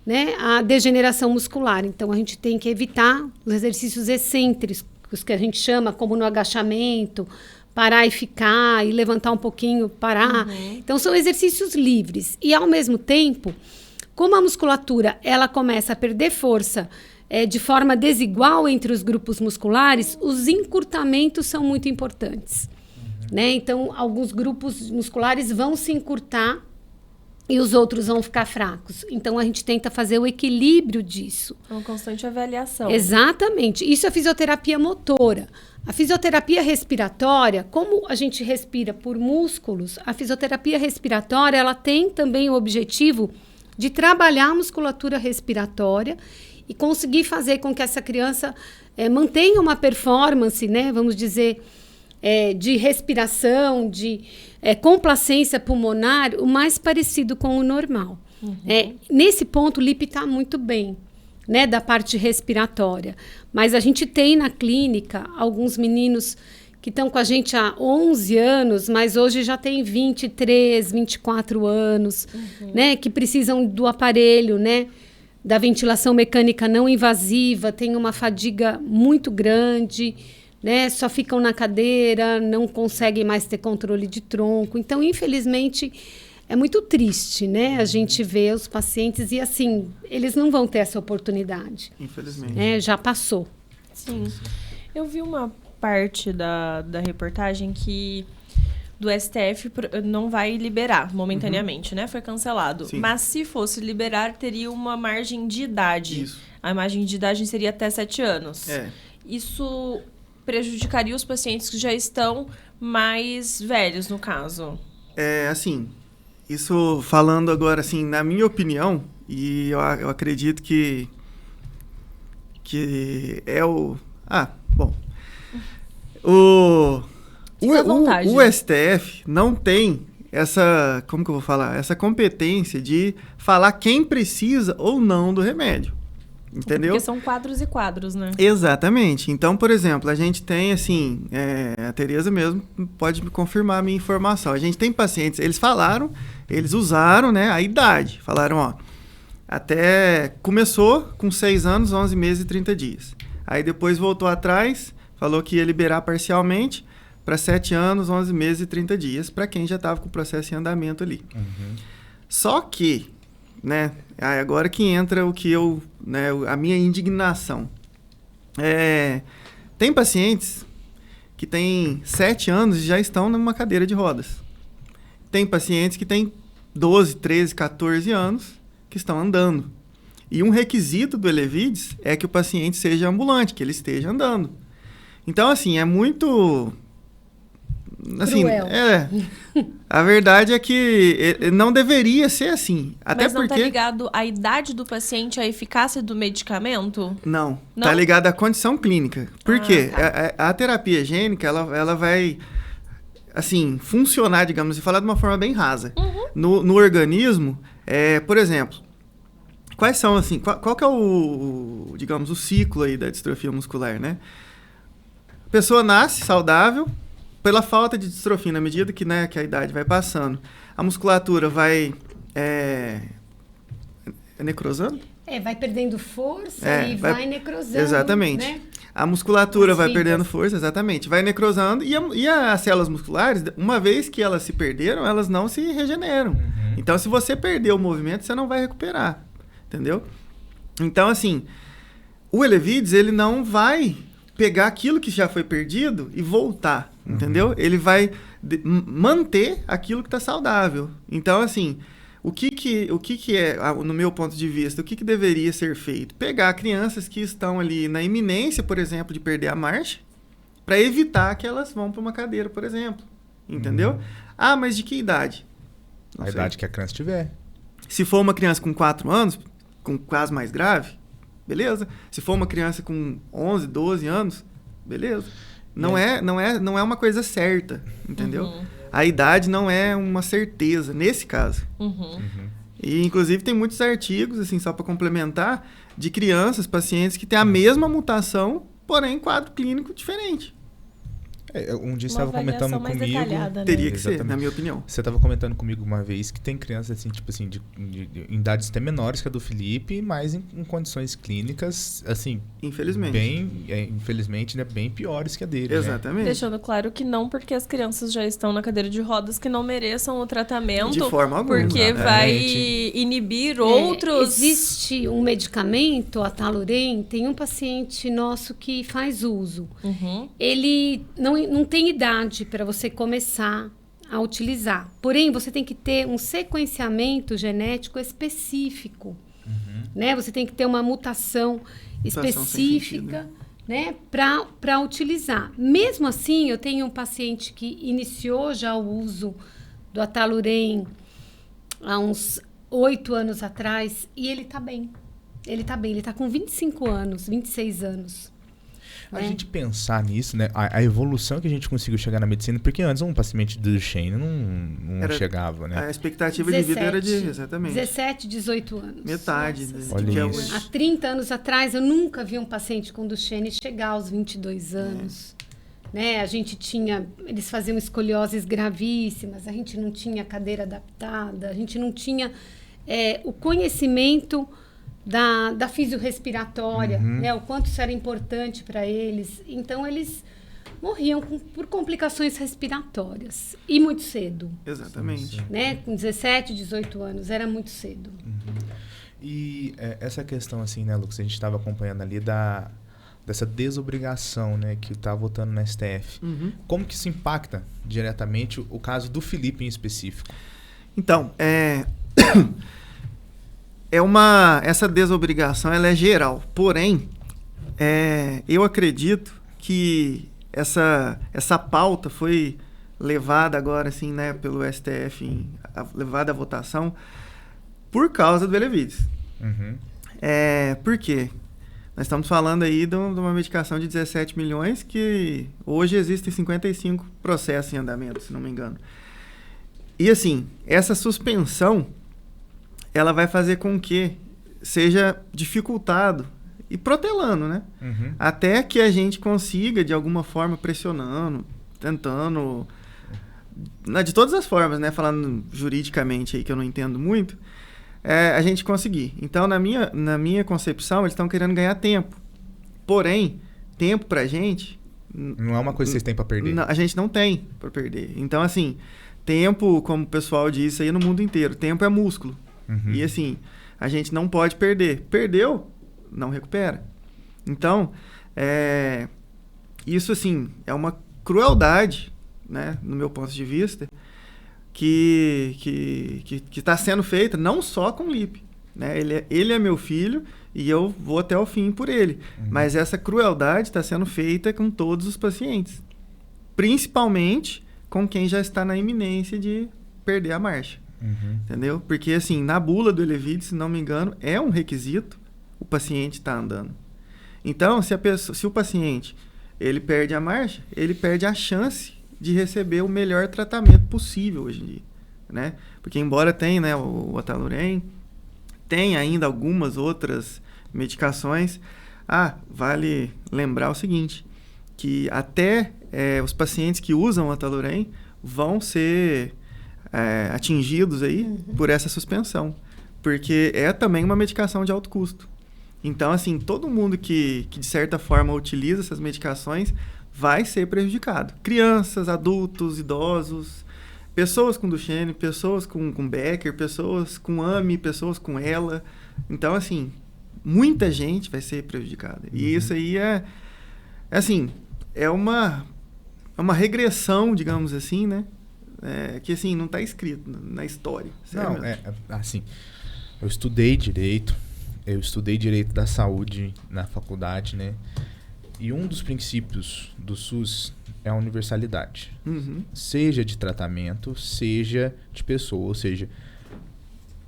né, a degeneração muscular. Então, a gente tem que evitar os exercícios excêntricos, que a gente chama, como no agachamento, parar e ficar, e levantar um pouquinho, parar. Então, são exercícios livres. E, ao mesmo tempo, como a musculatura ela começa a perder força de forma desigual entre os grupos musculares, os encurtamentos são muito importantes. Né? Então, alguns grupos musculares vão se encurtar e os outros vão ficar fracos. Então, a gente tenta fazer o equilíbrio disso. É uma constante avaliação. Exatamente. Isso é fisioterapia motora. A fisioterapia respiratória, como a gente respira por músculos, a fisioterapia respiratória ela tem também o objetivo de trabalhar a musculatura respiratória e conseguir fazer com que essa criança mantenha uma performance, né, vamos dizer, de respiração, de complacência pulmonar, o mais parecido com o normal. Nesse ponto, o LIP está muito bem, né, da parte respiratória. Mas a gente tem na clínica alguns meninos que estão com a gente há 11 anos, mas hoje já tem 23, 24 anos, né? Que precisam do aparelho, né? Da ventilação mecânica não invasiva, tem uma fadiga muito grande, né? Só ficam na cadeira, não conseguem mais ter controle de tronco. Então, infelizmente, é muito triste, né? A gente vê os pacientes e, assim, eles não vão ter essa oportunidade. Infelizmente. Né? Já passou. Sim. Eu vi uma parte da reportagem que do STF não vai liberar momentaneamente, né? Foi cancelado. Sim. Mas se fosse liberar, teria uma margem de idade. Isso. A margem de idade seria até 7 anos. É. Isso prejudicaria os pacientes que já estão mais velhos, no caso. Assim, isso falando agora, assim, na minha opinião, e eu acredito que é o... bom. Fica à vontade. O STF não tem essa, como que eu vou falar? Essa competência de falar quem precisa ou não do remédio. Entendeu? Porque são quadros e quadros, né? Exatamente. Então, por exemplo, a gente tem, assim, a Tereza mesmo pode me confirmar a minha informação. A gente tem pacientes, eles usaram, né, a idade. Falaram, ó, até começou com 6 anos, 11 meses e 30 dias. Aí depois voltou atrás, falou que ia liberar parcialmente para 7 anos, 11 meses e 30 dias, para quem já estava com o processo em andamento ali. Só que, né, agora que entra o que a minha indignação. Tem pacientes que têm 7 anos e já estão numa cadeira de rodas. Tem pacientes que têm 12, 13, 14 anos que estão andando. E um requisito do Elevides é que o paciente seja ambulante, que ele esteja andando. Então, assim, é muito... Assim, cruel. A verdade é que não deveria ser assim. Até Mas não porque... tá ligado à idade do paciente, à eficácia do medicamento? Não, Não? tá ligado à condição clínica. Por quê? Tá. A terapia gênica, ela vai, assim, funcionar, digamos assim, falar de uma forma bem rasa. No organismo, por exemplo, quais são, assim, qual que é digamos, o ciclo aí da distrofia muscular, né? A pessoa nasce saudável, pela falta de distrofia, na medida que, né, que a idade vai passando, a musculatura vai necrosando? Vai perdendo força e vai necrosando. Exatamente. Né? A musculatura As vai fibras. perdendo força, exatamente. Vai necrosando e as células musculares, uma vez que elas se perderam, elas não se regeneram. Então, se você perder o movimento, você não vai recuperar. Entendeu? Então, assim, o Elevides, ele não vai pegar aquilo que já foi perdido e voltar, entendeu? Ele vai manter aquilo que está saudável. Então, assim, o que é, no meu ponto de vista, o que deveria ser feito? Pegar crianças que estão ali na iminência, por exemplo, de perder a marcha, para evitar que elas vão para uma cadeira, por exemplo. Entendeu? Mas de que idade? Não sei. Idade que a criança tiver. Se for uma criança com 4 anos, com caso mais grave, beleza. Se for uma criança com 11, 12 anos, beleza. Não é uma coisa certa, entendeu? A idade não é uma certeza, nesse caso. E, inclusive, tem muitos artigos, assim, só para complementar, de crianças, pacientes que têm a mesma mutação, porém quadro clínico diferente. Um dia você estava comentando comigo... Detalhada, né? Teria que ser, na minha opinião. Você estava comentando comigo uma vez que tem crianças, assim, tipo assim, em idades até menores que a do Felipe, mas em condições clínicas, assim... Infelizmente. Infelizmente, né? Bem piores que a dele, Exatamente. né? Deixando claro que não porque as crianças já estão na cadeira de rodas que não mereçam o tratamento. De forma alguma. Porque vai inibir outros... Existe um medicamento, a Talurem, tem um paciente nosso que faz uso. Ele não tem idade para você começar a utilizar. Porém, você tem que ter um sequenciamento genético específico. Né? Você tem que ter uma mutação específica, né? Para utilizar. Mesmo assim, eu tenho um paciente que iniciou já o uso do Atalurem há uns 8 anos atrás e ele está bem. Ele está com 25 anos, 26 anos. A gente pensar nisso, né? A evolução que a gente conseguiu chegar na medicina, porque antes um paciente do Duchenne não chegava, né? A expectativa de vida era de... Exatamente. 17, 18 anos. Metade. Olha é isso. Há 30 anos atrás, eu nunca vi um paciente com Duchenne chegar aos 22 anos. né? Eles faziam escolioses gravíssimas, a gente não tinha cadeira adaptada, a gente não tinha o conhecimento da fisiorrespiratória, né? O quanto isso era importante para eles. Então, eles morriam por complicações respiratórias. E muito cedo. Exatamente. Né? Com 17, 18 anos, era muito cedo. E essa questão, assim, né, Lucas, a gente estava acompanhando ali dessa desobrigação, né, que está votando na STF. Como que isso impacta diretamente o caso do Felipe em específico? Então, essa desobrigação ela é geral. Porém, eu acredito que essa pauta foi levada agora, assim, né, pelo STF, levada à votação por causa do Elevides. Por quê? Nós estamos falando aí de uma medicação de 17 milhões que hoje existem 55 processos em andamento, se não me engano. E assim, essa suspensão, ela vai fazer com que seja dificultado e protelando, né? Até que a gente consiga, de alguma forma, pressionando, tentando, de todas as formas, né? Falando juridicamente aí, que eu não entendo muito, a gente conseguir. Então, na minha concepção, eles estão querendo ganhar tempo. Porém, tempo pra gente... Não é uma coisa que vocês têm pra perder. Não, a gente não tem pra perder. Então, assim, tempo, como o pessoal disse aí no mundo inteiro, tempo é músculo. E, assim, a gente não pode perder. Perdeu, não recupera. Então, isso, assim, é uma crueldade, né, no meu ponto de vista, que está sendo feita não só com o Lipe, né? Ele é meu filho e eu vou até o fim por ele. Mas essa crueldade está sendo feita com todos os pacientes, principalmente com quem já está na iminência de perder a marcha. Entendeu? Porque, assim, na bula do Elevides, se não me engano, é um requisito o paciente estar andando. Então, se o paciente ele perde a marcha, ele perde a chance de receber o melhor tratamento possível hoje em dia, né? Porque embora tenha, né, o Atalurem, tem ainda algumas outras medicações, vale lembrar o seguinte, que até os pacientes que usam o Atalurem vão ser atingidos aí por essa suspensão, porque é também uma medicação de alto custo. Então, assim, todo mundo que de certa forma utiliza essas medicações vai ser prejudicado. Crianças, adultos, idosos, pessoas com Duchenne, pessoas com Becker, pessoas com AMI, pessoas com ELA. Então, assim, muita gente vai ser prejudicada. E isso aí assim, é uma regressão, digamos assim, né? Que, assim, não está escrito na história. Não, assim, eu estudei direito da saúde na faculdade, né? E um dos princípios do SUS é a universalidade. Seja de tratamento, seja de pessoa. Ou seja,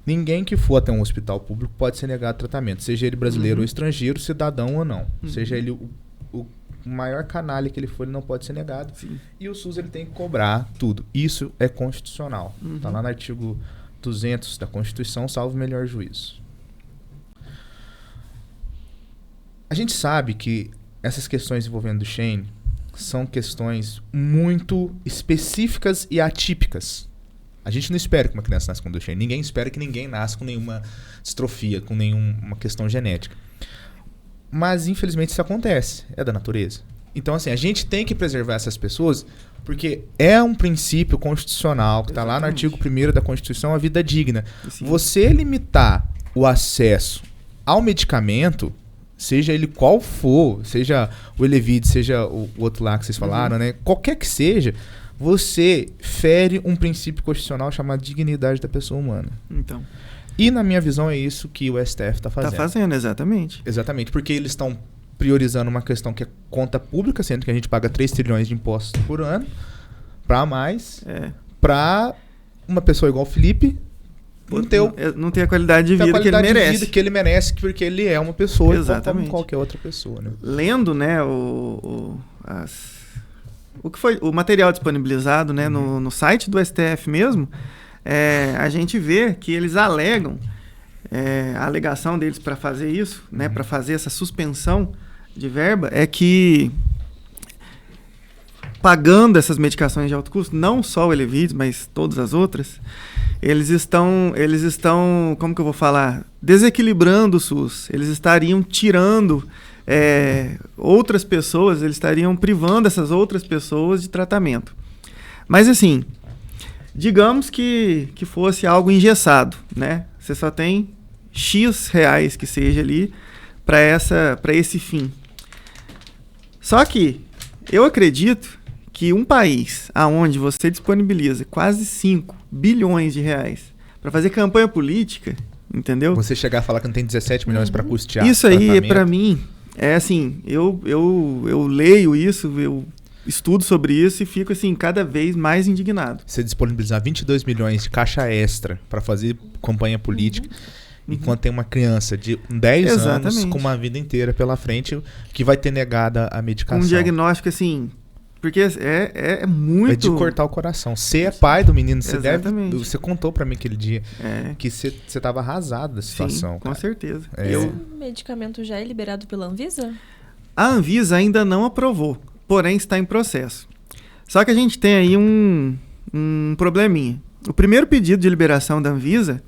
ninguém que for até um hospital público pode ser negado tratamento. Seja ele brasileiro ou estrangeiro, cidadão ou não. Seja ele o maior canalha que ele for, ele não pode ser negado. Sim. E o SUS ele tem que cobrar tudo. Isso é constitucional. Está lá no artigo 200 da Constituição, salvo o melhor juízo. A gente sabe que essas questões envolvendo Duchenne são questões muito específicas e atípicas. A gente não espera que uma criança nasça com Duchenne. Ninguém espera que ninguém nasça com nenhuma distrofia, com nenhuma questão genética. Mas, infelizmente, isso acontece. É da natureza. Então, assim, a gente tem que preservar essas pessoas porque é um princípio constitucional que está lá no artigo 1º da Constituição, a vida digna. Sim. Você limitar o acesso ao medicamento, seja ele qual for, seja o Elevides, seja o outro lá que vocês falaram, né? Qualquer que seja, você fere um princípio constitucional chamado dignidade da pessoa humana. Então. E, na minha visão, é isso que o STF está fazendo. Está fazendo, exatamente. Exatamente, porque eles estão priorizando uma questão que é conta pública, sendo que a gente paga 3 trilhões de impostos por ano, para mais, para uma pessoa igual o Felipe não ter a qualidade de vida que ele merece. Vida que ele merece, porque ele é uma pessoa exatamente, como qualquer outra pessoa. Né? Lendo, né, o que foi o material disponibilizado, né, no site do STF mesmo, a gente vê que eles alegam, a alegação deles para fazer isso, né, para fazer essa suspensão de verba, é que pagando essas medicações de alto custo, não só o Elevides, mas todas as outras, eles estão, como que eu vou falar, desequilibrando o SUS. Eles estariam tirando outras pessoas, eles estariam privando essas outras pessoas de tratamento. Mas assim, digamos que fosse algo engessado, né? Você só tem X reais que seja ali para esse fim. Só que eu acredito que um país onde você disponibiliza quase 5 bilhões de reais para fazer campanha política, entendeu? Você chegar a falar que não tem 17 milhões para custear. Isso aí, para mim, é assim, eu leio isso, eu estudo sobre isso e fico assim, cada vez mais indignado. Você disponibilizar 22 milhões de caixa extra para fazer campanha política, enquanto tem uma criança de 10 anos com uma vida inteira pela frente que vai ter negada a medicação. Um diagnóstico assim, porque é muito... É de cortar o coração. Você é pai do menino, você contou para mim aquele dia que você estava arrasado da situação. Sim, com certeza. Esse medicamento já é liberado pela Anvisa? A Anvisa ainda não aprovou, porém está em processo. Só que a gente tem aí um probleminha. O primeiro pedido de liberação da Anvisa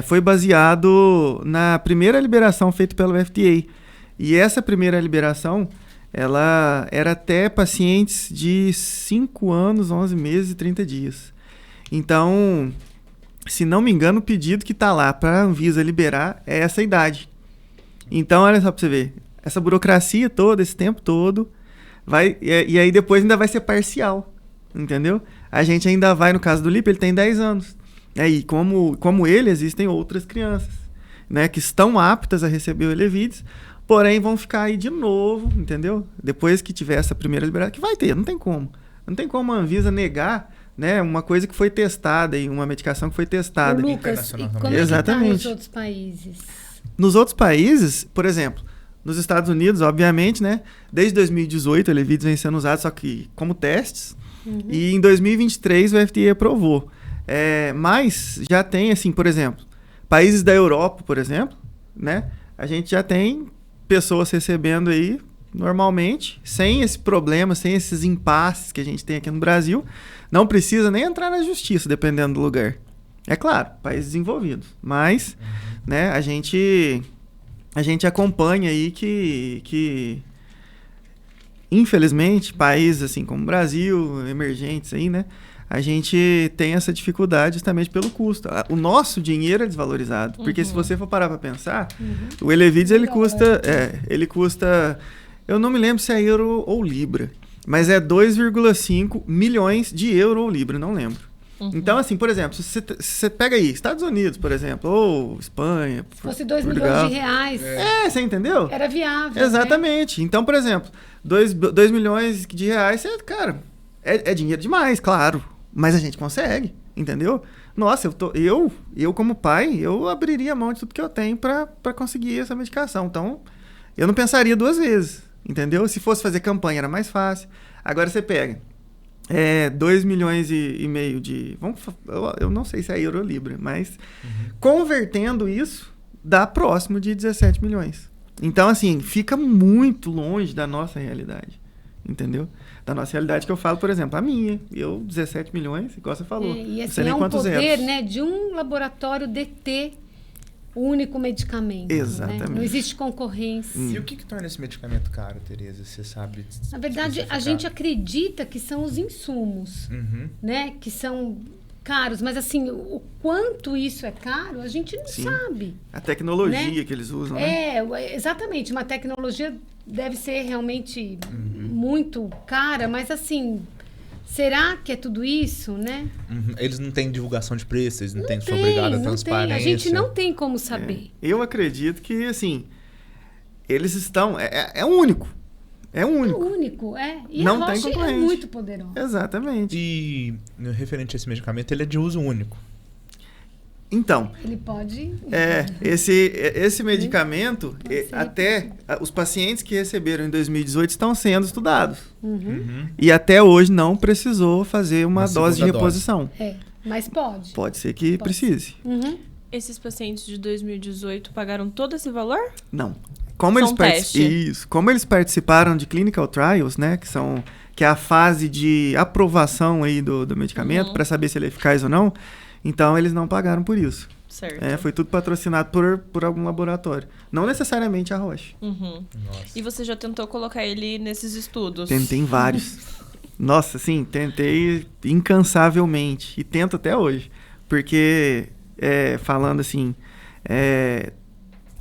foi baseado na primeira liberação feita pelo FDA. E essa primeira liberação, ela era até pacientes de 5 anos, 11 meses e 30 dias. Então, se não me engano, o pedido que está lá para a Anvisa liberar é essa idade. Então, olha só para você ver. Essa burocracia toda, esse tempo todo, e aí depois ainda vai ser parcial, entendeu? A gente ainda vai, no caso do Lipe, ele tem 10 anos. E como ele, existem outras crianças, né, que estão aptas a receber o Elevides, porém vão ficar aí de novo, entendeu? Depois que tiver essa primeira liberação, que vai ter, não tem como. Não tem como a Anvisa negar, né, uma coisa que foi testada, uma medicação que foi testada. Lucas, e como Exatamente. Está nos outros países? Nos outros países, por exemplo, nos Estados Unidos, obviamente, né, desde 2018 o Elevides vem sendo usado, só que como testes, e em 2023 o FDA aprovou. Mas já tem, assim, por exemplo, países da Europa, por exemplo, né? A gente já tem pessoas recebendo aí normalmente, sem esse problema, sem esses impasses que a gente tem aqui no Brasil. Não precisa nem entrar na justiça, dependendo do lugar. É claro, países desenvolvidos. Mas, né, a gente acompanha aí que infelizmente, países assim como o Brasil, emergentes aí, né? A gente tem essa dificuldade justamente pelo custo. O nosso dinheiro é desvalorizado. Porque se você for parar para pensar, o Elevides, ele custa... Eu não me lembro se é euro ou libra. Mas é 2,5 milhões de euro ou libra, não lembro. Então, assim, por exemplo, se você pega aí, Estados Unidos, por exemplo, ou Espanha... Se fosse 2 milhões de reais... você entendeu? Era viável. Exatamente. Né? Então, por exemplo, 2 milhões de reais, cara, é dinheiro demais, claro. Mas a gente consegue, entendeu? Nossa, eu como pai, eu abriria a mão de tudo que eu tenho para conseguir essa medicação. Então, eu não pensaria 2 vezes, entendeu? Se fosse fazer campanha, era mais fácil. Agora você pega 2 milhões e meio de... eu não sei se é euro ou libra, mas convertendo isso, dá próximo de 17 milhões. Então, assim, fica muito longe da nossa realidade, entendeu? Da nossa realidade que eu falo, por exemplo, a minha. 17 milhões, igual você falou. E assim, é um poder, né, de um laboratório deter o único medicamento. Exatamente. Né? Não existe concorrência. E o que torna esse medicamento caro, Tereza? Você sabe? Na verdade, a gente acredita que são os insumos, né, que são caros. Mas, assim, o quanto isso é caro, a gente não sabe. A tecnologia, né, que eles usam, né? Exatamente. Uma tecnologia deve ser realmente muito cara, mas assim, será que é tudo isso, né? Eles não têm divulgação de preço, eles não têm, são obrigados a transparência. A gente não tem como saber. Eu acredito que, assim, eles estão... É único. É único. É único, E não a tem Roche concorrente. É muito poderosa. Exatamente. E, referente a esse medicamento, ele é de uso único. Então, ele pode... esse medicamento, até os pacientes que receberam em 2018 estão sendo estudados. E até hoje não precisou fazer uma dose de reposição. Mas pode. Pode ser que precise. Esses pacientes de 2018 pagaram todo esse valor? Não. como São como eles participaram de clinical trials, né, que é a fase de aprovação aí do medicamento para saber se ele é eficaz ou não, então eles não pagaram por isso. Certo. Foi tudo patrocinado por algum laboratório. Não necessariamente a Roche. E você já tentou colocar ele nesses estudos? Tentei em vários. Nossa, sim, tentei incansavelmente. E tento até hoje. Porque, falando assim,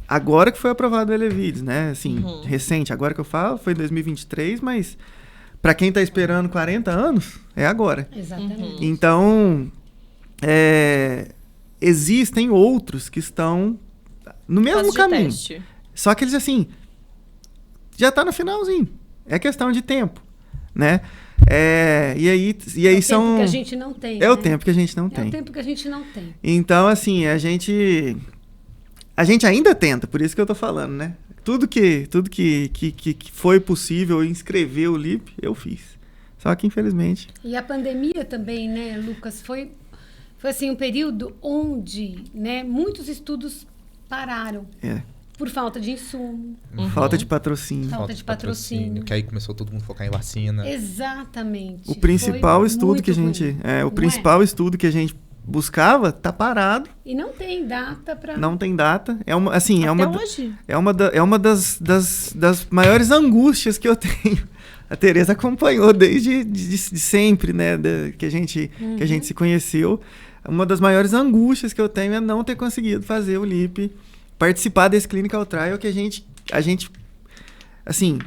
agora que foi aprovado o Elevides, né? Assim, recente, agora que eu falo, foi em 2023, mas para quem tá esperando 40 anos, é agora. Exatamente. Então, existem outros que estão no mesmo caminho. Teste. Só que eles, assim, já tá no finalzinho. É questão de tempo, né? E aí são... É o tempo que a gente não tem. O tempo que a gente não tem. É o tempo que a gente não tem. Então, assim, a gente ainda tenta, por isso que eu tô falando, né? Tudo que foi possível inscrever o LIP, eu fiz. Só que, infelizmente... E a pandemia também, né, Lucas, foi assim, um período onde, né, muitos estudos pararam. Por falta de insumo. Falta de patrocínio. Falta de patrocínio. Que aí começou todo mundo a focar em vacina. Exatamente. O principal estudo que a gente... estudo que a gente buscava tá parado. E não tem data para... Não tem data. Hoje? É uma das maiores angústias que eu tenho. A Tereza acompanhou desde de sempre, né? Que a gente se conheceu. Uma das maiores angústias que eu tenho é não ter conseguido fazer o LIP, participar desse clinical trial que a gente assim,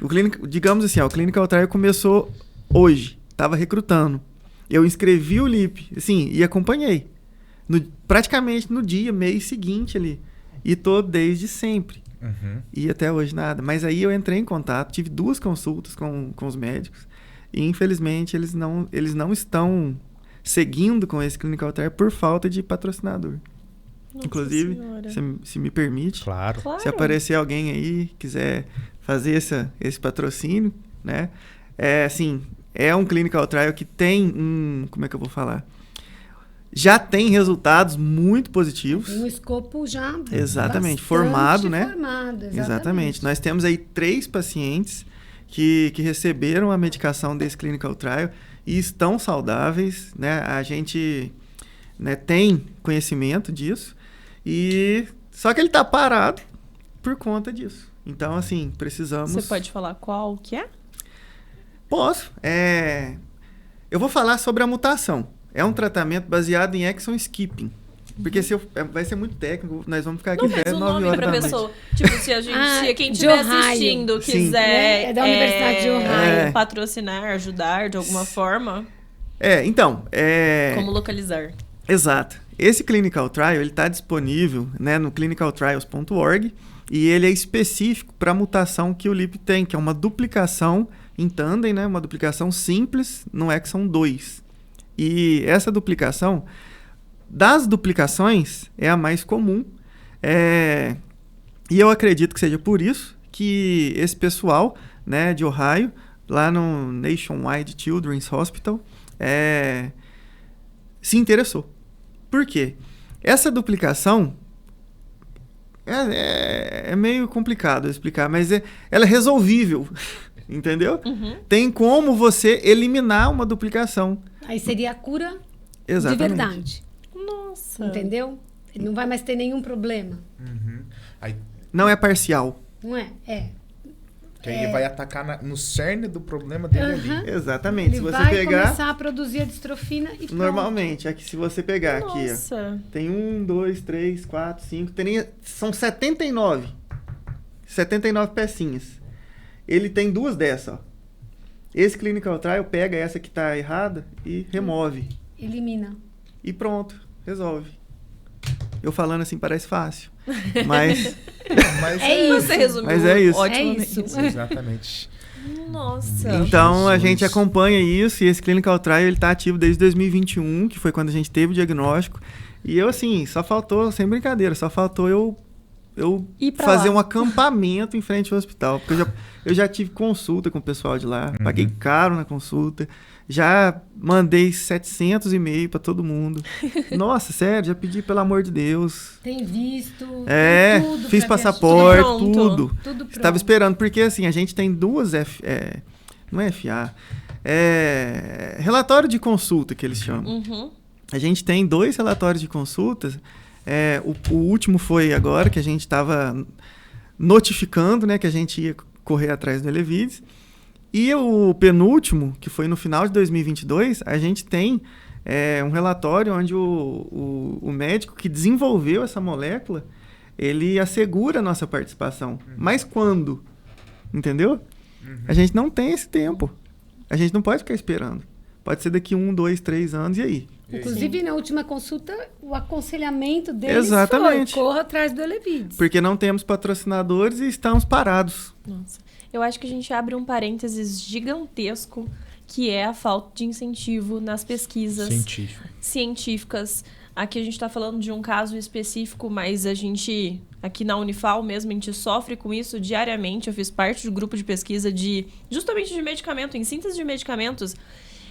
digamos assim, o clinical trial começou hoje, estava recrutando. Eu inscrevi o LIP, assim, e acompanhei. Praticamente no mês seguinte ali. E tô desde sempre. E até hoje nada. Mas aí eu entrei em contato, tive 2 consultas com os médicos. E infelizmente eles não estão seguindo com esse clinical trial por falta de patrocinador. Nossa Inclusive, se me permite, Claro. se aparecer alguém aí quiser fazer esse patrocínio, né? É um clinical trial que tem como é que eu vou falar? Já tem resultados muito positivos. Tem um escopo já exatamente formado, né? Formado, exatamente. Nós temos aí 3 pacientes que receberam a medicação desse clinical trial e estão saudáveis, né? A gente, né, tem conhecimento disso só que ele está parado por conta disso. Então, assim, precisamos... Você pode falar qual que é? Posso. Eu vou falar sobre a mutação. É um tratamento baseado em exon skipping. Porque vai ser muito técnico, nós vamos ficar aqui até 9 horas da noite. Pessoa. Tipo, se quem estiver assistindo quiser é da Universidade de Ohio. Patrocinar, ajudar de alguma forma. Como localizar? Exato. Esse clinical trial, ele está disponível, né, no clinicaltrials.org e ele é específico para a mutação que o LIP tem, que é uma duplicação em tandem, né, uma duplicação simples no exon 2. E essa duplicação, das duplicações, é a mais comum. E eu acredito que seja por isso que esse pessoal, né, de Ohio, lá no Nationwide Children's Hospital, se interessou. Por quê? Essa duplicação é meio complicado explicar, mas ela é resolvível, entendeu? Tem como você eliminar uma duplicação. Aí seria a cura Exatamente. de verdade. Nossa. Entendeu? Ele não vai mais ter nenhum problema. Aí, não é parcial. Não é? que aí ele vai atacar no cerne do problema dele ali. Exatamente. Ele se você vai pegar, começar a produzir a distrofina e pronto. normalmente, aqui, se você pegar Nossa. aqui, ó, tem 1, 2, 3, 4, 5, são 79. 79 pecinhas. Ele tem 2 dessas, ó. Esse clinical trial pega essa que tá errada e remove. Elimina. E pronto, resolve. Eu falando assim parece fácil, mas... Mas É isso. Você resumiu Mas é isso. otimamente. É isso. Exatamente. Nossa. Então, a Jesus. gente acompanha isso e esse clinical trial ele tá ativo desde 2021, que foi quando a gente teve o diagnóstico. E eu, assim, só faltou, sem brincadeira, só faltou eu Ir pra fazer lá. um acampamento em frente ao hospital. Porque eu já tive consulta com o pessoal de lá, paguei caro na consulta. Já mandei 700 e-mails para todo mundo. Nossa, sério, já pedi, pelo amor de Deus. Tem visto. É, tem tudo fiz pra passaporte, tudo tudo. Tudo pronto. Estava esperando, porque assim, a gente tem duas não é FA, relatório de consulta que eles chamam. Uhum. A gente tem 2 relatórios de consultas. O último foi agora, que a gente estava notificando, né, que a gente ia correr atrás do Elevides. E o penúltimo, que foi no final de 2022, a gente tem um relatório onde o médico que desenvolveu essa molécula, ele assegura a nossa participação. Mas quando? Entendeu? A gente não tem esse tempo. A gente não pode ficar esperando. Pode ser daqui 1, 2, 3 anos, e aí? Inclusive, na última consulta, o aconselhamento deles Exatamente. foi: corra atrás do Elevides. Porque não temos patrocinadores e estamos parados. Nossa. Eu acho que a gente abre um parênteses gigantesco, que é a falta de incentivo nas pesquisas científicas. Aqui a gente está falando de um caso específico, mas a gente, aqui na Unifal mesmo, a gente sofre com isso diariamente. Eu fiz parte do grupo de pesquisa justamente de medicamento, em síntese de medicamentos.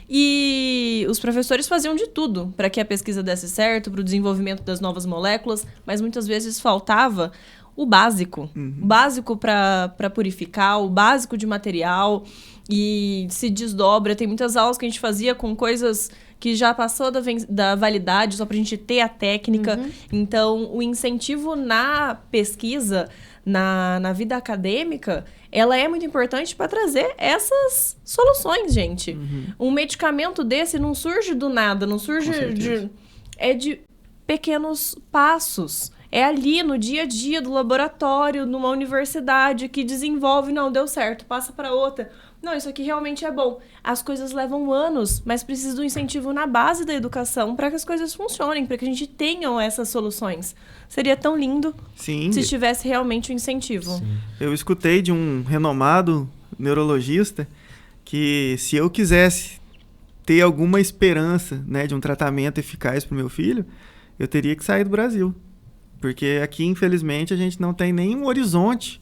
E os professores faziam de tudo para que a pesquisa desse certo, para o desenvolvimento das novas moléculas, mas muitas vezes faltava o básico. O básico para purificar, o básico de material, e se desdobra. Tem muitas aulas que a gente fazia com coisas que já passou da validade, só para a gente ter a técnica. Então, o incentivo na pesquisa, na vida acadêmica, ela é muito importante para trazer essas soluções, gente. Um medicamento desse não surge do nada, não surge de pequenos passos. É ali no dia a dia do laboratório, numa universidade, que desenvolve, não, deu certo, passa para outra. Não, isso aqui realmente é bom. As coisas levam anos, mas precisa do incentivo na base da educação para que as coisas funcionem, para que a gente tenha essas soluções. Seria tão lindo se tivesse realmente o incentivo. Sim. Eu escutei de um renomado neurologista que, se eu quisesse ter alguma esperança, né, de um tratamento eficaz para o meu filho, eu teria que sair do Brasil. Porque aqui, infelizmente, a gente não tem nenhum horizonte,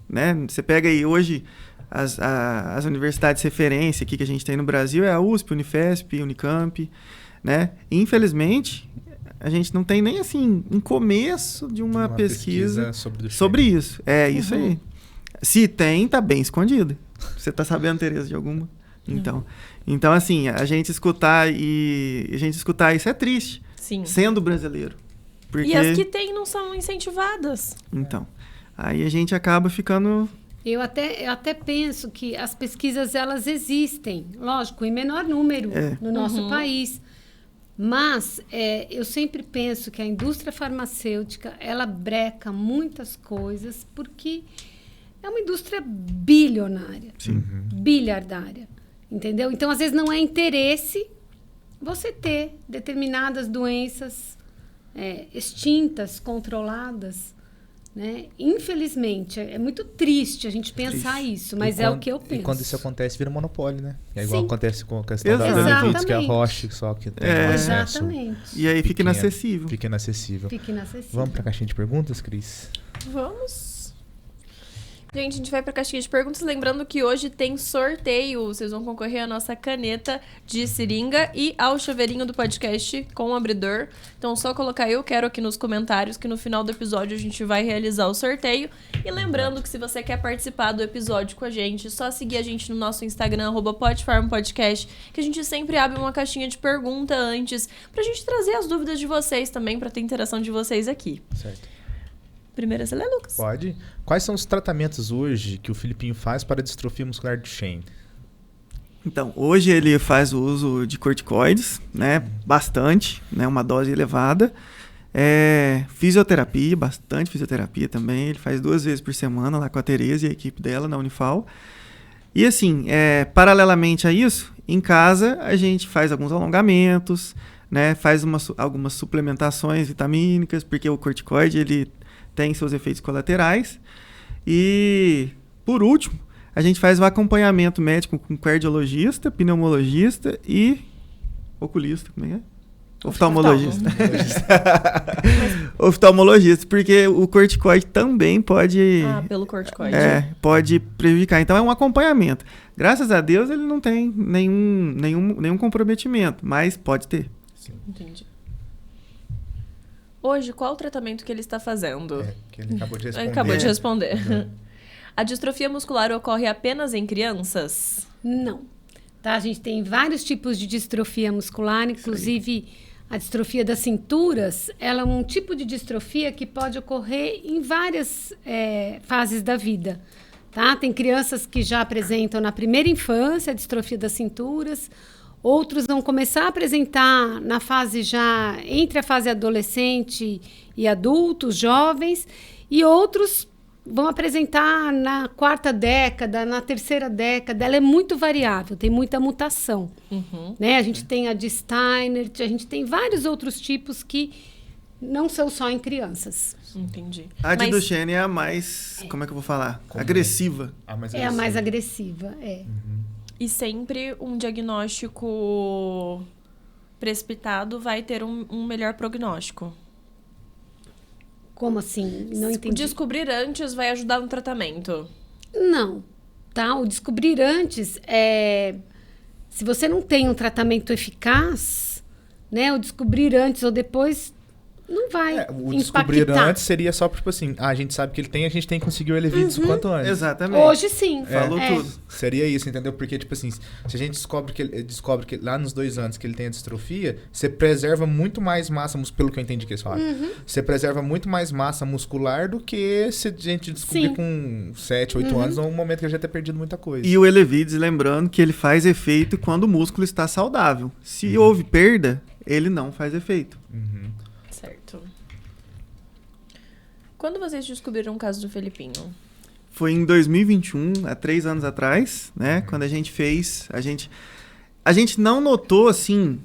né? Você pega aí hoje as universidades de referência aqui que a gente tem no Brasil, é a USP, Unifesp, Unicamp, né? E, infelizmente, a gente não tem nem, assim, um começo de uma pesquisa sobre isso. É isso aí. Se tem, tá bem escondido. Você tá sabendo, Tereza, de alguma? Então, assim, a gente escutar isso é triste. Sim. Sendo brasileiro. Porque... E as que tem não são incentivadas. Então, aí a gente acaba ficando... Eu até penso que as pesquisas, elas existem, lógico, em menor número no nosso país. Mas eu sempre penso que a indústria farmacêutica, ela breca muitas coisas porque é uma indústria bilionária, bilhardária, entendeu? Então, às vezes, não é interesse você ter determinadas doenças extintas, controladas, né? Infelizmente, é muito triste a gente pensar isso, mas é o que eu penso. E quando isso acontece, vira monopólio, né? É igual Sim. acontece com a questão da Elevides, que é a Roche só que tem acesso. Exatamente. E aí fica inacessível. Fica inacessível. Vamos para a caixinha de perguntas, Cris? Vamos. Gente, a gente vai para a caixinha de perguntas. Lembrando que hoje tem sorteio. Vocês vão concorrer à nossa caneta de seringa e ao chaveirinho do podcast com o abridor. Então, só colocar eu quero aqui nos comentários que no final do episódio a gente vai realizar o sorteio. E lembrando que se você quer participar do episódio com a gente, é só seguir a gente no nosso Instagram, @podfarmpodcast, que a gente sempre abre uma caixinha de pergunta antes, pra gente trazer as dúvidas de vocês também, pra ter interação de vocês aqui. Certo. Primeiro você lê, Lucas. Pode. Quais são os tratamentos hoje que o Filipinho faz para a distrofia muscular de Duchenne? Então, hoje ele faz o uso de corticoides, né? Bastante, né? Uma dose elevada. Fisioterapia, bastante fisioterapia também. Ele faz 2 vezes por semana lá com a Tereza e a equipe dela na Unifal. E assim, paralelamente a isso, em casa a gente faz alguns alongamentos, né? Faz algumas suplementações vitamínicas, porque o corticoide ele tem seus efeitos colaterais. E, por último, a gente faz o acompanhamento médico com cardiologista, pneumologista e oculista. Como é que é? Oftalmologista. Oftalmologista, porque o corticoide também pode... pelo corticoide. Pode prejudicar. Então, é um acompanhamento. Graças a Deus, ele não tem nenhum comprometimento, mas pode ter. Sim. Entendi. Hoje, qual o tratamento que ele está fazendo? Que ele acabou de responder. Acabou de responder. A distrofia muscular ocorre apenas em crianças? Não. Tá? A gente tem vários tipos de distrofia muscular, inclusive a distrofia das cinturas, ela é um tipo de distrofia que pode ocorrer em várias fases da vida. Tá? Tem crianças que já apresentam na primeira infância a distrofia das cinturas, outros vão começar a apresentar na fase já entre a fase adolescente e adultos, jovens, e outros vão apresentar na quarta década, na terceira década. Ela é muito variável, tem muita mutação. Né? A gente tem a de Steiner, a gente tem vários outros tipos que não são só em crianças. Entendi. A de Duchenne é a mais, como é que eu vou falar? Agressiva. É a mais agressiva, E sempre um diagnóstico precipitado vai ter um melhor prognóstico. Como assim? Não entendi. Descobrir antes vai ajudar no tratamento? Não, tá? O descobrir antes se você não tem um tratamento eficaz, né? O descobrir antes ou depois não vai o descobrir antes seria só tipo assim, a gente sabe que ele tem, a gente tem que conseguir o Elevides o quanto antes. Exatamente. Hoje sim. Falou tudo. Seria isso, entendeu? Porque, tipo assim, se a gente descobre que lá nos 2 anos que ele tem a distrofia, você preserva muito mais massa muscular, pelo que eu entendi que eles falam. Você preserva muito mais massa muscular do que se a gente descobrir com 7, 8 anos, no momento que ele já ter perdido muita coisa. E o Elevides, lembrando que ele faz efeito quando o músculo está saudável. Se houve perda, ele não faz efeito. Certo. Quando vocês descobriram o caso do Felipinho? Foi em 2021, há 3 anos atrás, né? Quando a gente fez... A gente não notou, assim...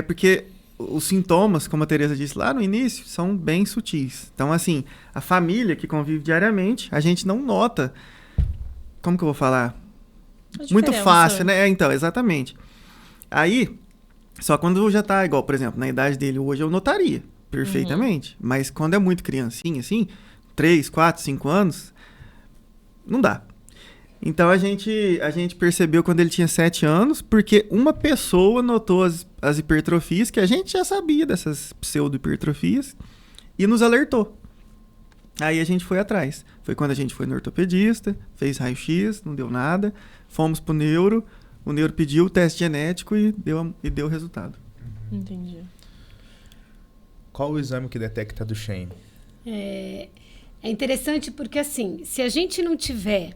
porque os sintomas, como a Tereza disse lá no início, são bem sutis. Então, assim, a família que convive diariamente, a gente não nota... Como que eu vou falar? Muito fácil, né? Então, exatamente. Aí, só quando já tá igual, por exemplo, na idade dele hoje, eu notaria perfeitamente. Mas quando é muito criancinha, assim, 3, 4, 5 anos, não dá. Então a gente percebeu quando ele tinha 7 anos, porque uma pessoa notou as hipertrofias, que a gente já sabia dessas pseudo-hipertrofias, e nos alertou. Aí a gente foi atrás. Foi quando a gente foi no ortopedista, fez raio-x, não deu nada, fomos pro neuro, o neuro pediu o teste genético e deu o resultado. Entendi. Qual o exame que detecta a Duchenne? É interessante porque, assim, se a gente não tiver,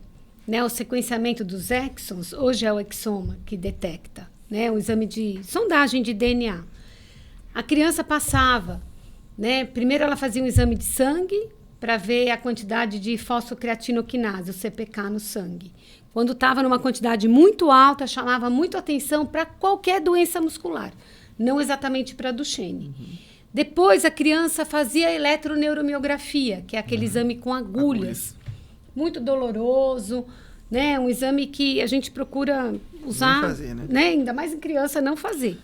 né, o sequenciamento dos exons, hoje é o exoma que detecta, né, um exame de sondagem de DNA. A criança passava, né, primeiro ela fazia um exame de sangue para ver a quantidade de fosfocreatinoquinase, o CPK, no sangue. Quando estava numa quantidade muito alta, chamava muito atenção para qualquer doença muscular, não exatamente para Duchenne. Depois, a criança fazia a eletroneuromiografia, que é aquele exame com agulhas. Muito doloroso, né? Um exame que a gente procura usar, não fazer, né? Ainda mais em criança, não fazer.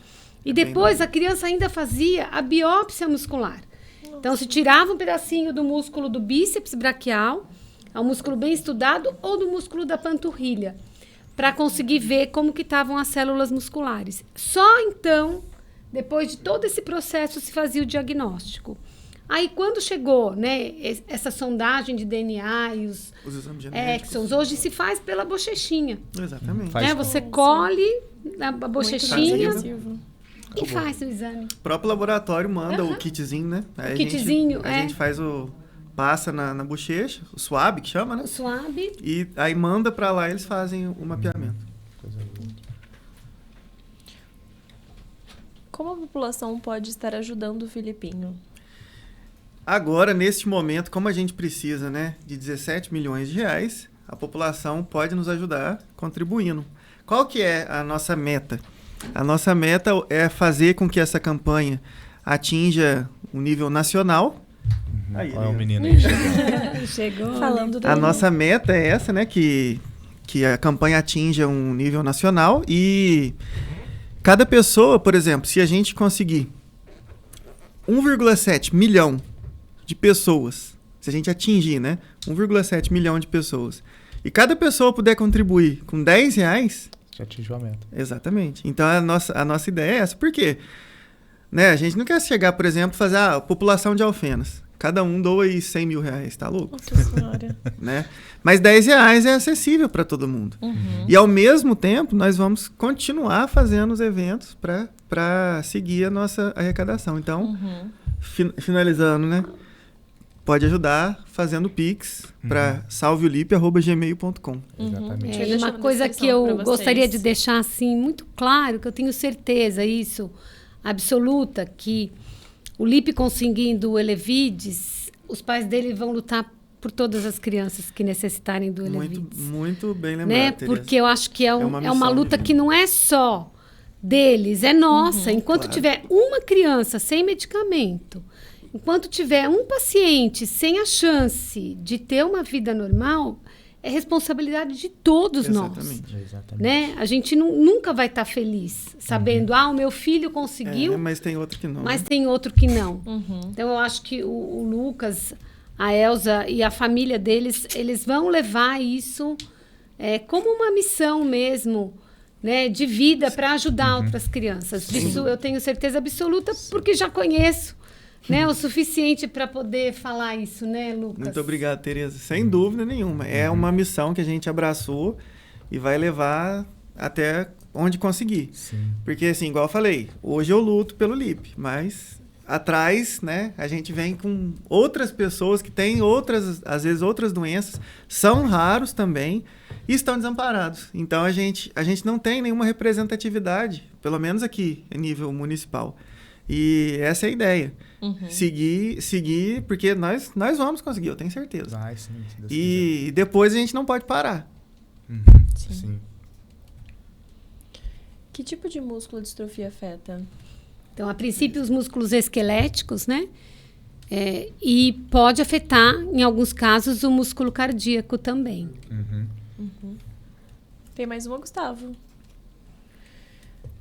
E depois, a criança ainda fazia a biópsia muscular. Então, se tirava um pedacinho do músculo do bíceps braquial, é um músculo bem estudado, ou do músculo da panturrilha, para conseguir ver como que estavam as células musculares. Só então... Depois de todo esse processo, se fazia o diagnóstico. Aí, quando chegou, né, essa sondagem de DNA e os exames genéticos, exons, hoje se faz pela bochechinha. Exatamente. Né? Você colhe a bochechinha e faz o exame. O próprio laboratório manda o kitzinho, né? Aí o kitzinho, a gente faz passa na bochecha, o swab, que chama, né? O swab. E aí manda pra lá e eles fazem o mapeamento. Como a população pode estar ajudando o Felipinho? Agora, neste momento, como a gente precisa, né, de 17 milhões de reais, a população pode nos ajudar contribuindo. Qual que é a nossa meta? A nossa meta é fazer com que essa campanha atinja um nível nacional. Aí, olha o menino aí chegando. Chegou. Falando A nossa meta é essa, né, que a campanha atinja um nível nacional e... Cada pessoa, por exemplo, se a gente conseguir 1,7 milhão de pessoas, se a gente atingir, né? 1,7 milhão de pessoas, e cada pessoa puder contribuir com R$10... Já atingiu a meta. Exatamente. Então, a nossa ideia é essa. Por quê? Né? A gente não quer chegar, por exemplo, fazer a população de Alfenas. Cada um doa aí R$100 mil, tá louco? Nossa Senhora. Né? Mas R$10 é acessível para todo mundo. E, ao mesmo tempo, nós vamos continuar fazendo os eventos para seguir a nossa arrecadação. Então, finalizando, né? Pode ajudar fazendo Pix para salveolip@gmail.com. Exatamente. E uma coisa que eu gostaria de deixar assim muito claro, que eu tenho certeza, isso, absoluta, que o Lipe conseguindo o Elevides, os pais dele vão lutar por todas as crianças que necessitarem do Elevides. Muito bem lembrado, né? Tereza. Porque eu acho que é uma luta que não é só deles, é nossa. Enquanto tiver uma criança sem medicamento, enquanto tiver um paciente sem a chance de ter uma vida normal, é responsabilidade de todos nós. Exatamente. Né? A gente nunca vai estar feliz sabendo, o meu filho conseguiu, mas tem outro que não. mas tem outro que não. Então, eu acho que o Lucas, a Elza e a família deles, eles vão levar isso como uma missão mesmo, né, de vida para ajudar outras crianças. Disso eu tenho certeza absoluta, porque já conheço, né, o suficiente para poder falar isso, né, Lucas? Muito obrigado, Tereza. Sem dúvida nenhuma. É uma missão que a gente abraçou e vai levar até onde conseguir. Sim. Porque, assim, igual eu falei, hoje eu luto pelo Lipe, mas atrás, né, a gente vem com outras pessoas que têm outras, às vezes outras doenças, são raros também e estão desamparados. Então a gente não tem nenhuma representatividade, pelo menos aqui, a nível municipal. E essa é a ideia. Seguir, porque nós vamos conseguir, eu tenho certeza. Vai, sim, se Deus E depois a gente não pode parar. Sim. Que tipo de músculo a distrofia afeta? Então, a princípio, os músculos esqueléticos, né? E pode afetar, em alguns casos, o músculo cardíaco também. Tem mais uma, Gustavo.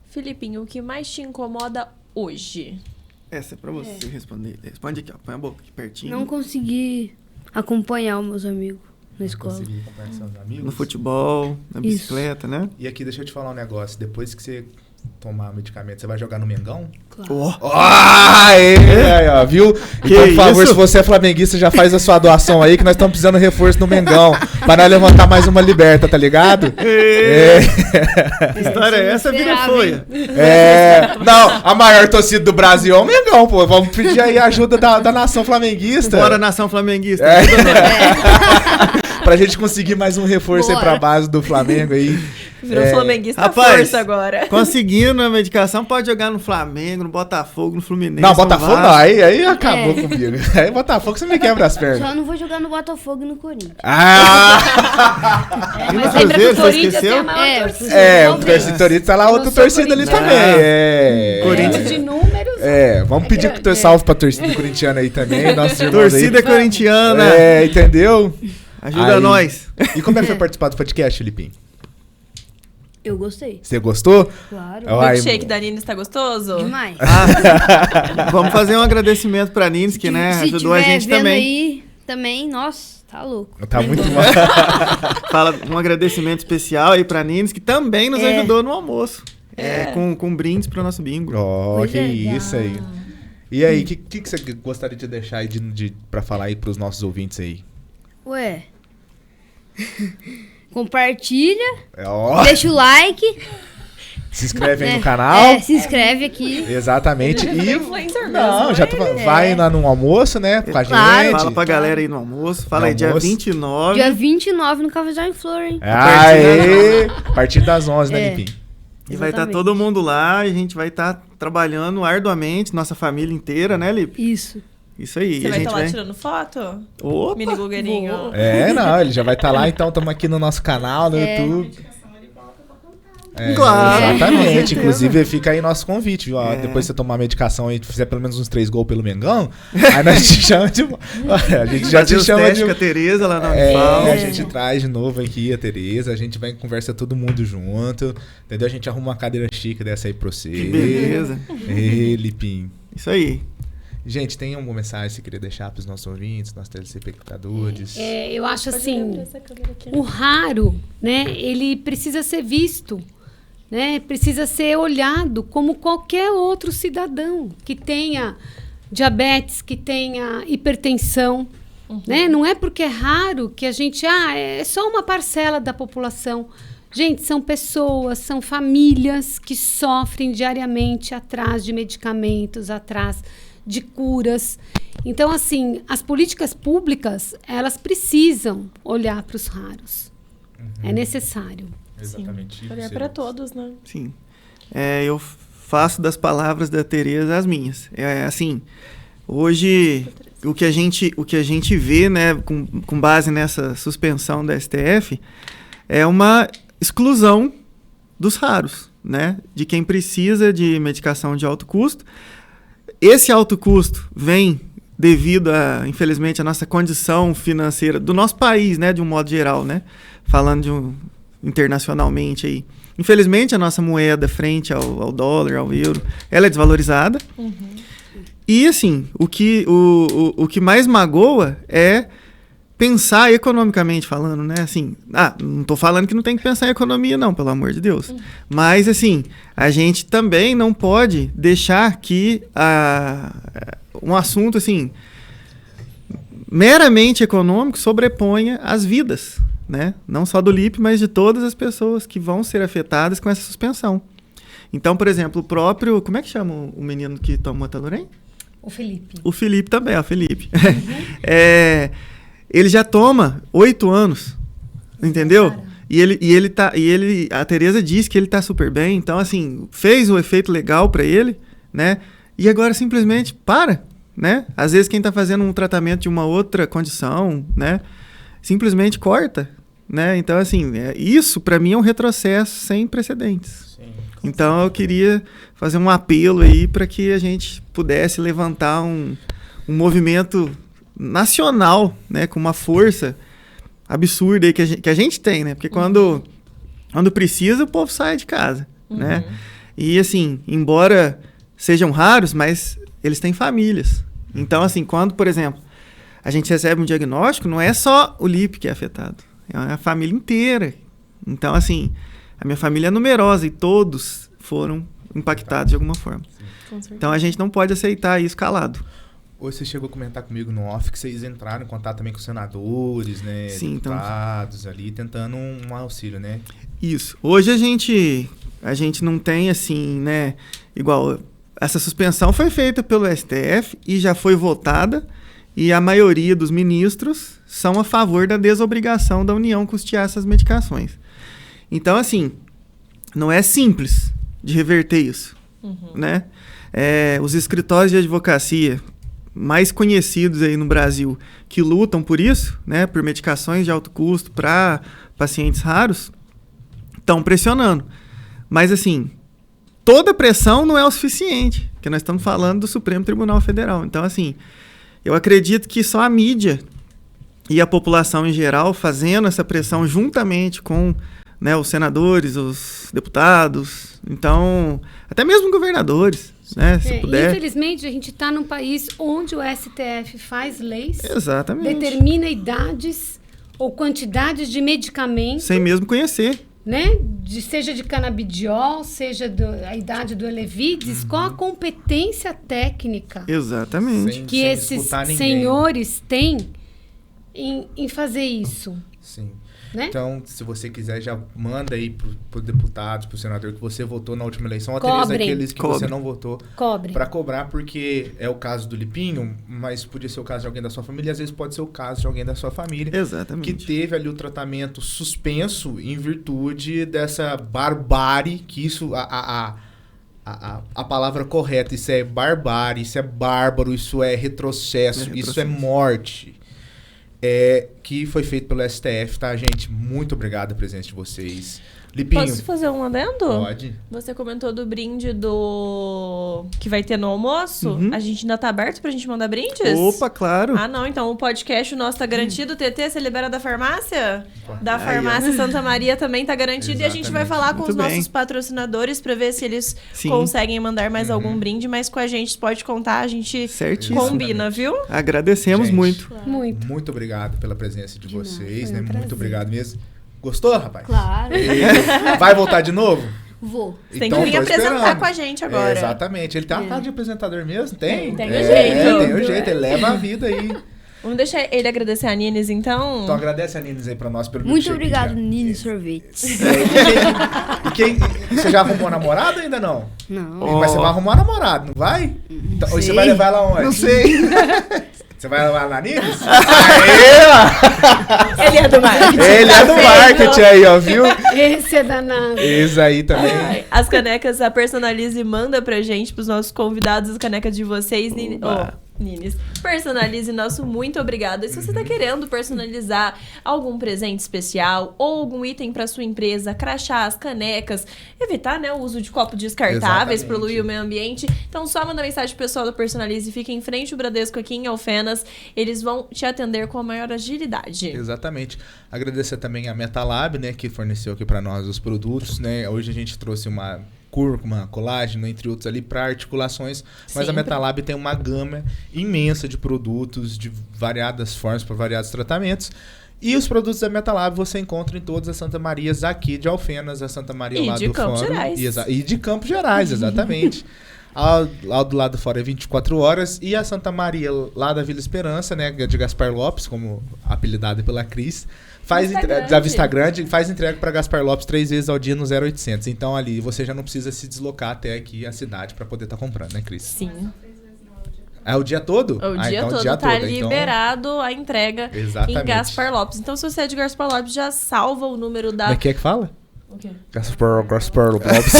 Filipinho, o que mais te incomoda hoje? Essa é pra você responder. Responde aqui, ó. Põe a boca aqui pertinho. Não consegui acompanhar os meus amigos na escola. Consegui acompanhar seus amigos. No futebol, na bicicleta, né? E aqui, deixa eu te falar um negócio. Depois que você tomar medicamento, você vai jogar no Mengão? Claro. Aí, ó, viu? Então, por favor, se você é flamenguista, já faz a sua doação aí, que nós estamos precisando de reforço no Mengão. Pra nós levantar mais uma liberta, tá ligado? Que história é essa, vira folha? Não, a maior torcida do Brasil é o Mengão, pô. Vamos pedir aí a ajuda da nação flamenguista. Bora, nação flamenguista. Pra gente conseguir mais um reforço aí pra base do Flamengo aí. Virou flamenguista rapaz, força agora. Conseguindo a medicação, pode jogar no Flamengo, no Botafogo, no Fluminense. Não, Botafogo não, aí acabou comigo. Aí Botafogo você me quebra as pernas. Só não vou jogar no Botafogo e no Corinthians. E no Mas lembra que Cruzeiro, o você Corinthians esqueceu? tem a maior torcida. O torcedor tá lá, outra torcida ali também. Corinthians. De números. Vamos pedir que salve pra torcida corintiana aí também. Nossos irmãos Torcida aí. corintiana. Entendeu? Ajuda Aí. nós. E como é que foi participar do podcast, Filipinho? Eu gostei. Você gostou? Claro. O milkshake da Nina está gostoso? Demais. Vamos fazer um agradecimento pra Nins, que né, Se ajudou a tiver gente vendo também. aí, também, nossa, tá louco. Tá muito bom. Fala um agradecimento especial aí pra Nins, que também nos ajudou no almoço. Com brindes pro nosso bingo. Que é. isso aí. E aí, o que você gostaria de deixar aí pra falar aí pros nossos ouvintes aí? Ué. Compartilha, Ó, deixa o like. se inscreve aí né? no canal. Se inscreve aqui. Exatamente. Ele é E influencer não, mesmo, já ele. vai lá no almoço, né? Com a Claro. gente. Fala pra galera aí no almoço. Fala aí, No dia almoço. 29. Dia 29 no Cafezal em Flor, hein? Aê! A partir das 11, né, Lipinho? E vai estar Exatamente. todo mundo lá e a gente vai estar trabalhando arduamente, nossa família inteira, né, Lipe? Isso. Isso aí. Você a vai gente estar lá tirando foto? Opa! Mini blogueirinho. Não, ele já vai estar lá, então estamos aqui no nosso canal, no YouTube. Claro. Com Exatamente. certeza. Inclusive, fica aí nosso convite, viu? Ó, depois você tomar a medicação e fizer pelo menos uns 3 gols pelo Mengão, aí nós te chamamos de... A gente já Fazer te os chama testes de... com a Tereza lá na Unifal. A gente traz de novo aqui a Tereza, a gente vai conversa todo mundo junto, entendeu? A gente arruma uma cadeira chique dessa aí pra você. Que beleza. Ei, Lipinho. Isso aí. Gente, tem alguma mensagem que você queria deixar para os nossos ouvintes, nossos telespectadores? Eu acho assim, o raro, né, ele precisa ser visto, né, precisa ser olhado como qualquer outro cidadão que tenha diabetes, que tenha hipertensão, né? Não é porque é raro que a gente, é só uma parcela da população. Gente, são pessoas, são famílias que sofrem diariamente atrás de medicamentos, atrás de curas. Então, assim, as políticas públicas, elas precisam olhar para os raros. É necessário. Exatamente. Olhar para todos, né? Sim. Eu faço das palavras da Tereza as minhas. Assim, hoje, o que a gente vê, né, com base nessa suspensão da STF, é uma exclusão dos raros, né? De quem precisa de medicação de alto custo. Esse alto custo vem devido a, infelizmente, a nossa condição financeira do nosso país, né? De um modo geral, né? Falando internacionalmente aí. Infelizmente, a nossa moeda frente ao dólar, ao euro, ela é desvalorizada. E, assim, o que mais magoa é pensar economicamente falando, né? Assim, não tô falando que não tem que pensar em economia, não, pelo amor de Deus. Mas, assim, a gente também não pode deixar que um assunto, assim, meramente econômico sobreponha as vidas, né? Não só do Lipe, mas de todas as pessoas que vão ser afetadas com essa suspensão. Então, por exemplo, o próprio... Como é que chama o menino que toma Talorem? O Felipe. O Felipe também, o Felipe. Ele já toma 8 anos, entendeu? A Tereza disse que ele tá super bem, então, assim, fez o efeito legal para ele, né? E agora simplesmente para, né? Às vezes quem tá fazendo um tratamento de uma outra condição, né? Simplesmente corta, né? Então, assim, isso para mim é um retrocesso sem precedentes. Sim, então, eu queria fazer um apelo aí para que a gente pudesse levantar um movimento nacional, né, com uma força absurda aí que a gente tem, né? Porque quando precisa, o povo sai de casa, né? E, assim, embora sejam raros, mas eles têm famílias. Então, assim, quando, por exemplo, a gente recebe um diagnóstico, não é só o Lipe que é afetado, é a família inteira. Então, assim, a minha família é numerosa e todos foram impactados de alguma forma. Então, a gente não pode aceitar isso calado. Hoje você chegou a comentar comigo no off que vocês entraram em contato também com os senadores, né? Sim, deputados ali, tentando um auxílio, né? Isso. Hoje a gente não tem, assim, né? Igual, essa suspensão foi feita pelo STF e já foi votada, e a maioria dos ministros são a favor da desobrigação da União custear essas medicações. Então, assim, não é simples de reverter isso, né? Os escritórios de advocacia mais conhecidos aí no Brasil que lutam por isso, né, por medicações de alto custo para pacientes raros, estão pressionando. Mas, assim, toda pressão não é o suficiente, porque nós estamos falando do Supremo Tribunal Federal. Então, assim, eu acredito que só a mídia e a população em geral fazendo essa pressão juntamente com, né, os senadores, os deputados, então, até mesmo governadores, né, se puder. Infelizmente, a gente está num país onde o STF faz leis, exatamente, determina idades ou quantidades de medicamentos, sem mesmo conhecer, né? Seja de canabidiol, seja a idade do Elevides, com a competência técnica, exatamente, que esses senhores têm em fazer isso. Sim. Né? Então, se você quiser, já manda aí pro deputado, pro senador que você votou na última eleição, até mesmo aqueles que você não votou, para cobrar, porque é o caso do Lipinho, mas podia ser o caso de alguém da sua família, e às vezes pode ser o caso de alguém da sua família, exatamente, que teve ali o tratamento suspenso em virtude dessa barbárie, que isso, a palavra correta, isso é barbárie, isso é bárbaro, isso é retrocesso, isso é morte. que foi feito pelo STF, tá, gente? Muito obrigado pela presença de vocês. Lipinho. Posso fazer um adendo? Pode. Você comentou do brinde que vai ter no almoço. A gente ainda tá aberto pra gente mandar brindes? Opa, claro. Ah, não. Então o podcast nosso tá garantido. TT, você libera da farmácia? Da farmácia Santa Maria também tá garantido. Exatamente. E a gente vai falar com Muito os bem. nossos patrocinadores pra ver se eles Sim. conseguem mandar mais algum brinde. Mas com a gente pode contar, a gente Certíssimo. combina, viu? Agradecemos Gente, muito. Muito. Muito obrigado pela presença de vocês, foi né? um prazer. Muito obrigado mesmo. Gostou, rapaz? Claro. Vai voltar de novo? Vou. Você tem que vir tô apresentar esperando. com a gente agora. Exatamente. Ele tem uma cara de apresentador mesmo? Tem. Tem o jeito. Tem o jeito. Ele leva a vida aí. Vamos deixar ele agradecer a Nines, então? Então agradece a Nines aí pra nós pelo Muito milkshake, obrigado, já. Nini Sorvetes. Você já arrumou namorado ou ainda não? Não. Mas você vai arrumar namorado, não vai? Então, hoje você sei. vai levar ela onde? Não sei. Você vai levar ela na Nines? Ele é do marketing. Ele é do marketing aí, ó, viu? Esse é danado. Esse aí também. Ai, as canecas, a Personalize manda pra gente, pros nossos convidados, as canecas de vocês. Nines. Personalize, nosso muito obrigado. E se você tá querendo personalizar algum presente especial ou algum item pra sua empresa, crachás, canecas, evitar, né, o uso de copos descartáveis, Exatamente. poluir o meio ambiente. Então só manda mensagem pro pessoal da Personalize, fica em frente ao Bradesco aqui em Alfenas. Eles vão te atender com a maior agilidade. Exatamente. Agradecer também a Metalab, né, que forneceu aqui para nós os produtos, né? Hoje a gente trouxe uma cúrcuma, colágeno, entre outros ali para articulações, mas Sim. a Metalab tem uma gama imensa de produtos de variadas formas para variados tratamentos. E os produtos da Metalab você encontra em todas as Santa Marias aqui de Alfenas, a Santa Maria E lá de do Campos Fórum. Gerais. E de Campos Gerais, exatamente. Ao do lado fora é 24 horas. E a Santa Maria lá da Vila Esperança, né, de Gaspar Lopes, como apelidada pela Cris, da Vista Grande, faz entrega para Gaspar Lopes 3 vezes ao dia no 0800. Então ali você já não precisa se deslocar até aqui a cidade para poder estar comprando, né, Cris? Sim. É o dia todo? O dia então, todo o dia tá todo. liberado a entrega Exatamente. em Gaspar Lopes. Então, se você é de Gaspar Lopes, já salva o número da... Como é que fala? O quê? Gaspar Lopes.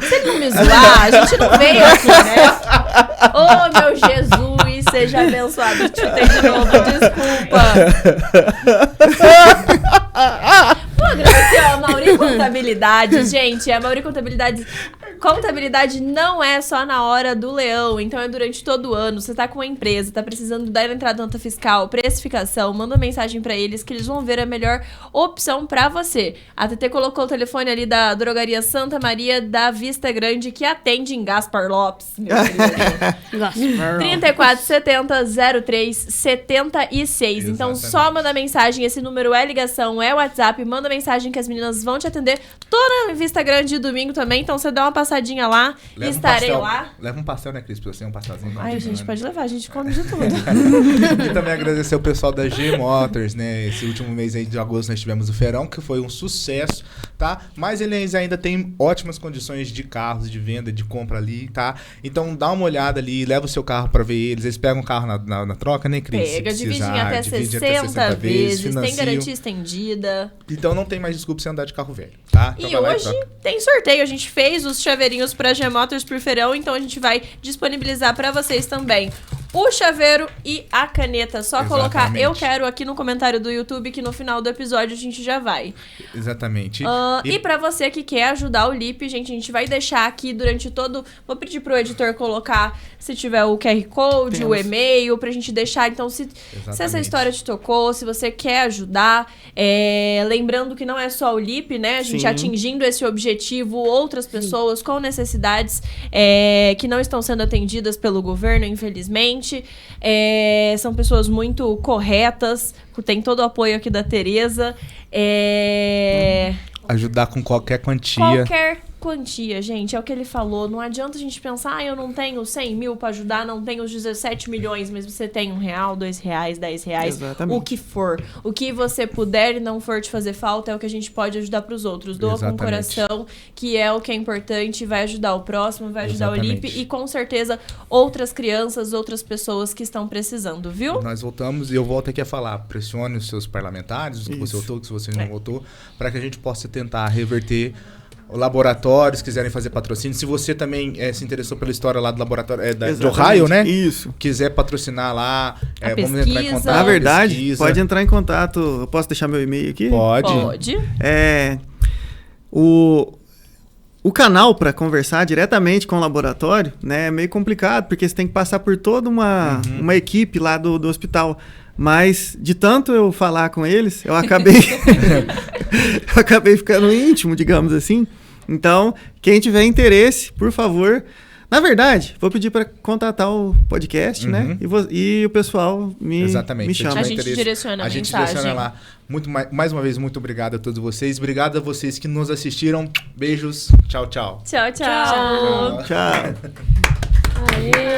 Se ele não me zoar, a gente não veio aqui, né? Ô, meu Jesus, seja abençoado. Te tem de novo, desculpa. Vou agradecer a Mauri Contabilidade. Gente, a Mauri Contabilidade... Contabilidade não é só na hora do leão, então é durante todo o ano. Você tá com uma empresa, tá precisando dar entrada na nota fiscal, precificação, manda mensagem pra eles que eles vão ver a melhor opção pra você. A TT colocou o telefone ali da Drogaria Santa Maria da Vista Grande, que atende em Gaspar Lopes. Meu querido. 3470-0376. Então Exatamente. só manda mensagem, esse número é ligação, é WhatsApp, manda mensagem que as meninas vão te atender. Tô na Vista Grande domingo também, então você dá uma passadinha lá e estarei lá. Leva um pastel, né, Cris? Pra você um pastelzinho. Ai, gente, pode levar, a gente come de tudo. E também agradecer o pessoal da G Motors, né? Esse último mês aí de agosto nós tivemos o feirão, que foi um sucesso, tá? Mas eles ainda têm ótimas condições de carros, de venda, de compra ali, tá? Então dá uma olhada ali, leva o seu carro pra ver eles. Eles pegam o carro na troca, né, Cris? Pega, Se dividem precisar, até divide 60 vezes, tem financiam. garantia estendida. Então não tem mais desculpa você andar de carro velho, tá? Então E vai lá hoje troca. tem sorteio, a gente fez os chaveirinhos pra G-Motors pro feirão, então a gente vai disponibilizar pra vocês também o chaveiro e a caneta. Só colocar Exatamente. eu quero aqui no comentário do YouTube, que no final do episódio a gente já vai. Exatamente. E pra você que quer ajudar o Lipe, gente, a gente vai deixar aqui durante todo... Vou pedir pro editor colocar, se tiver o QR Code, o e-mail, pra gente deixar. Então, se essa Exatamente. história te tocou, se você quer ajudar, lembrando que não é só o Lipe, né? A gente Sim. atingindo esse objetivo, outras pessoas com necessidades que não estão sendo atendidas pelo governo, infelizmente. São pessoas muito corretas, tem todo o apoio aqui da Tereza. Ajudar com qualquer quantia. Qualquer quantia, gente, é o que ele falou. Não adianta a gente pensar, eu não tenho 100 mil pra ajudar, não tenho os 17 milhões, mas você tem R$1, R$2, R$10, Exatamente. o que for. O que você puder e não for te fazer falta é o que a gente pode ajudar pros outros. Doa com o Exatamente. coração, que é o que é importante, vai ajudar o próximo, vai ajudar Exatamente. o Lipe e com certeza outras crianças, outras pessoas que estão precisando, viu? Nós voltamos e eu volto aqui a falar. Pressione os seus parlamentares, os que você Isso. votou, os que você não votou, para que a gente possa tentar reverter laboratórios quiserem fazer patrocínio, se você também se interessou pela história lá do laboratório de Ohio, né? Isso. Quiser patrocinar lá, vamos entrar em contato. Na verdade, pode entrar em contato. Eu posso deixar meu e-mail aqui? Pode. O canal para conversar diretamente com o laboratório, né, é meio complicado, porque você tem que passar por toda uma equipe lá do hospital. Mas, de tanto eu falar com eles, eu acabei ficando íntimo, digamos assim. Então, quem tiver interesse, por favor... Na verdade, vou pedir para contatar o podcast, né? E o pessoal me chama. A gente direciona a mensagem. Direciona lá. Mais uma vez, muito obrigado a todos vocês. Obrigado a vocês que nos assistiram. Beijos. Tchau, tchau. Tchau. Tchau. Aê.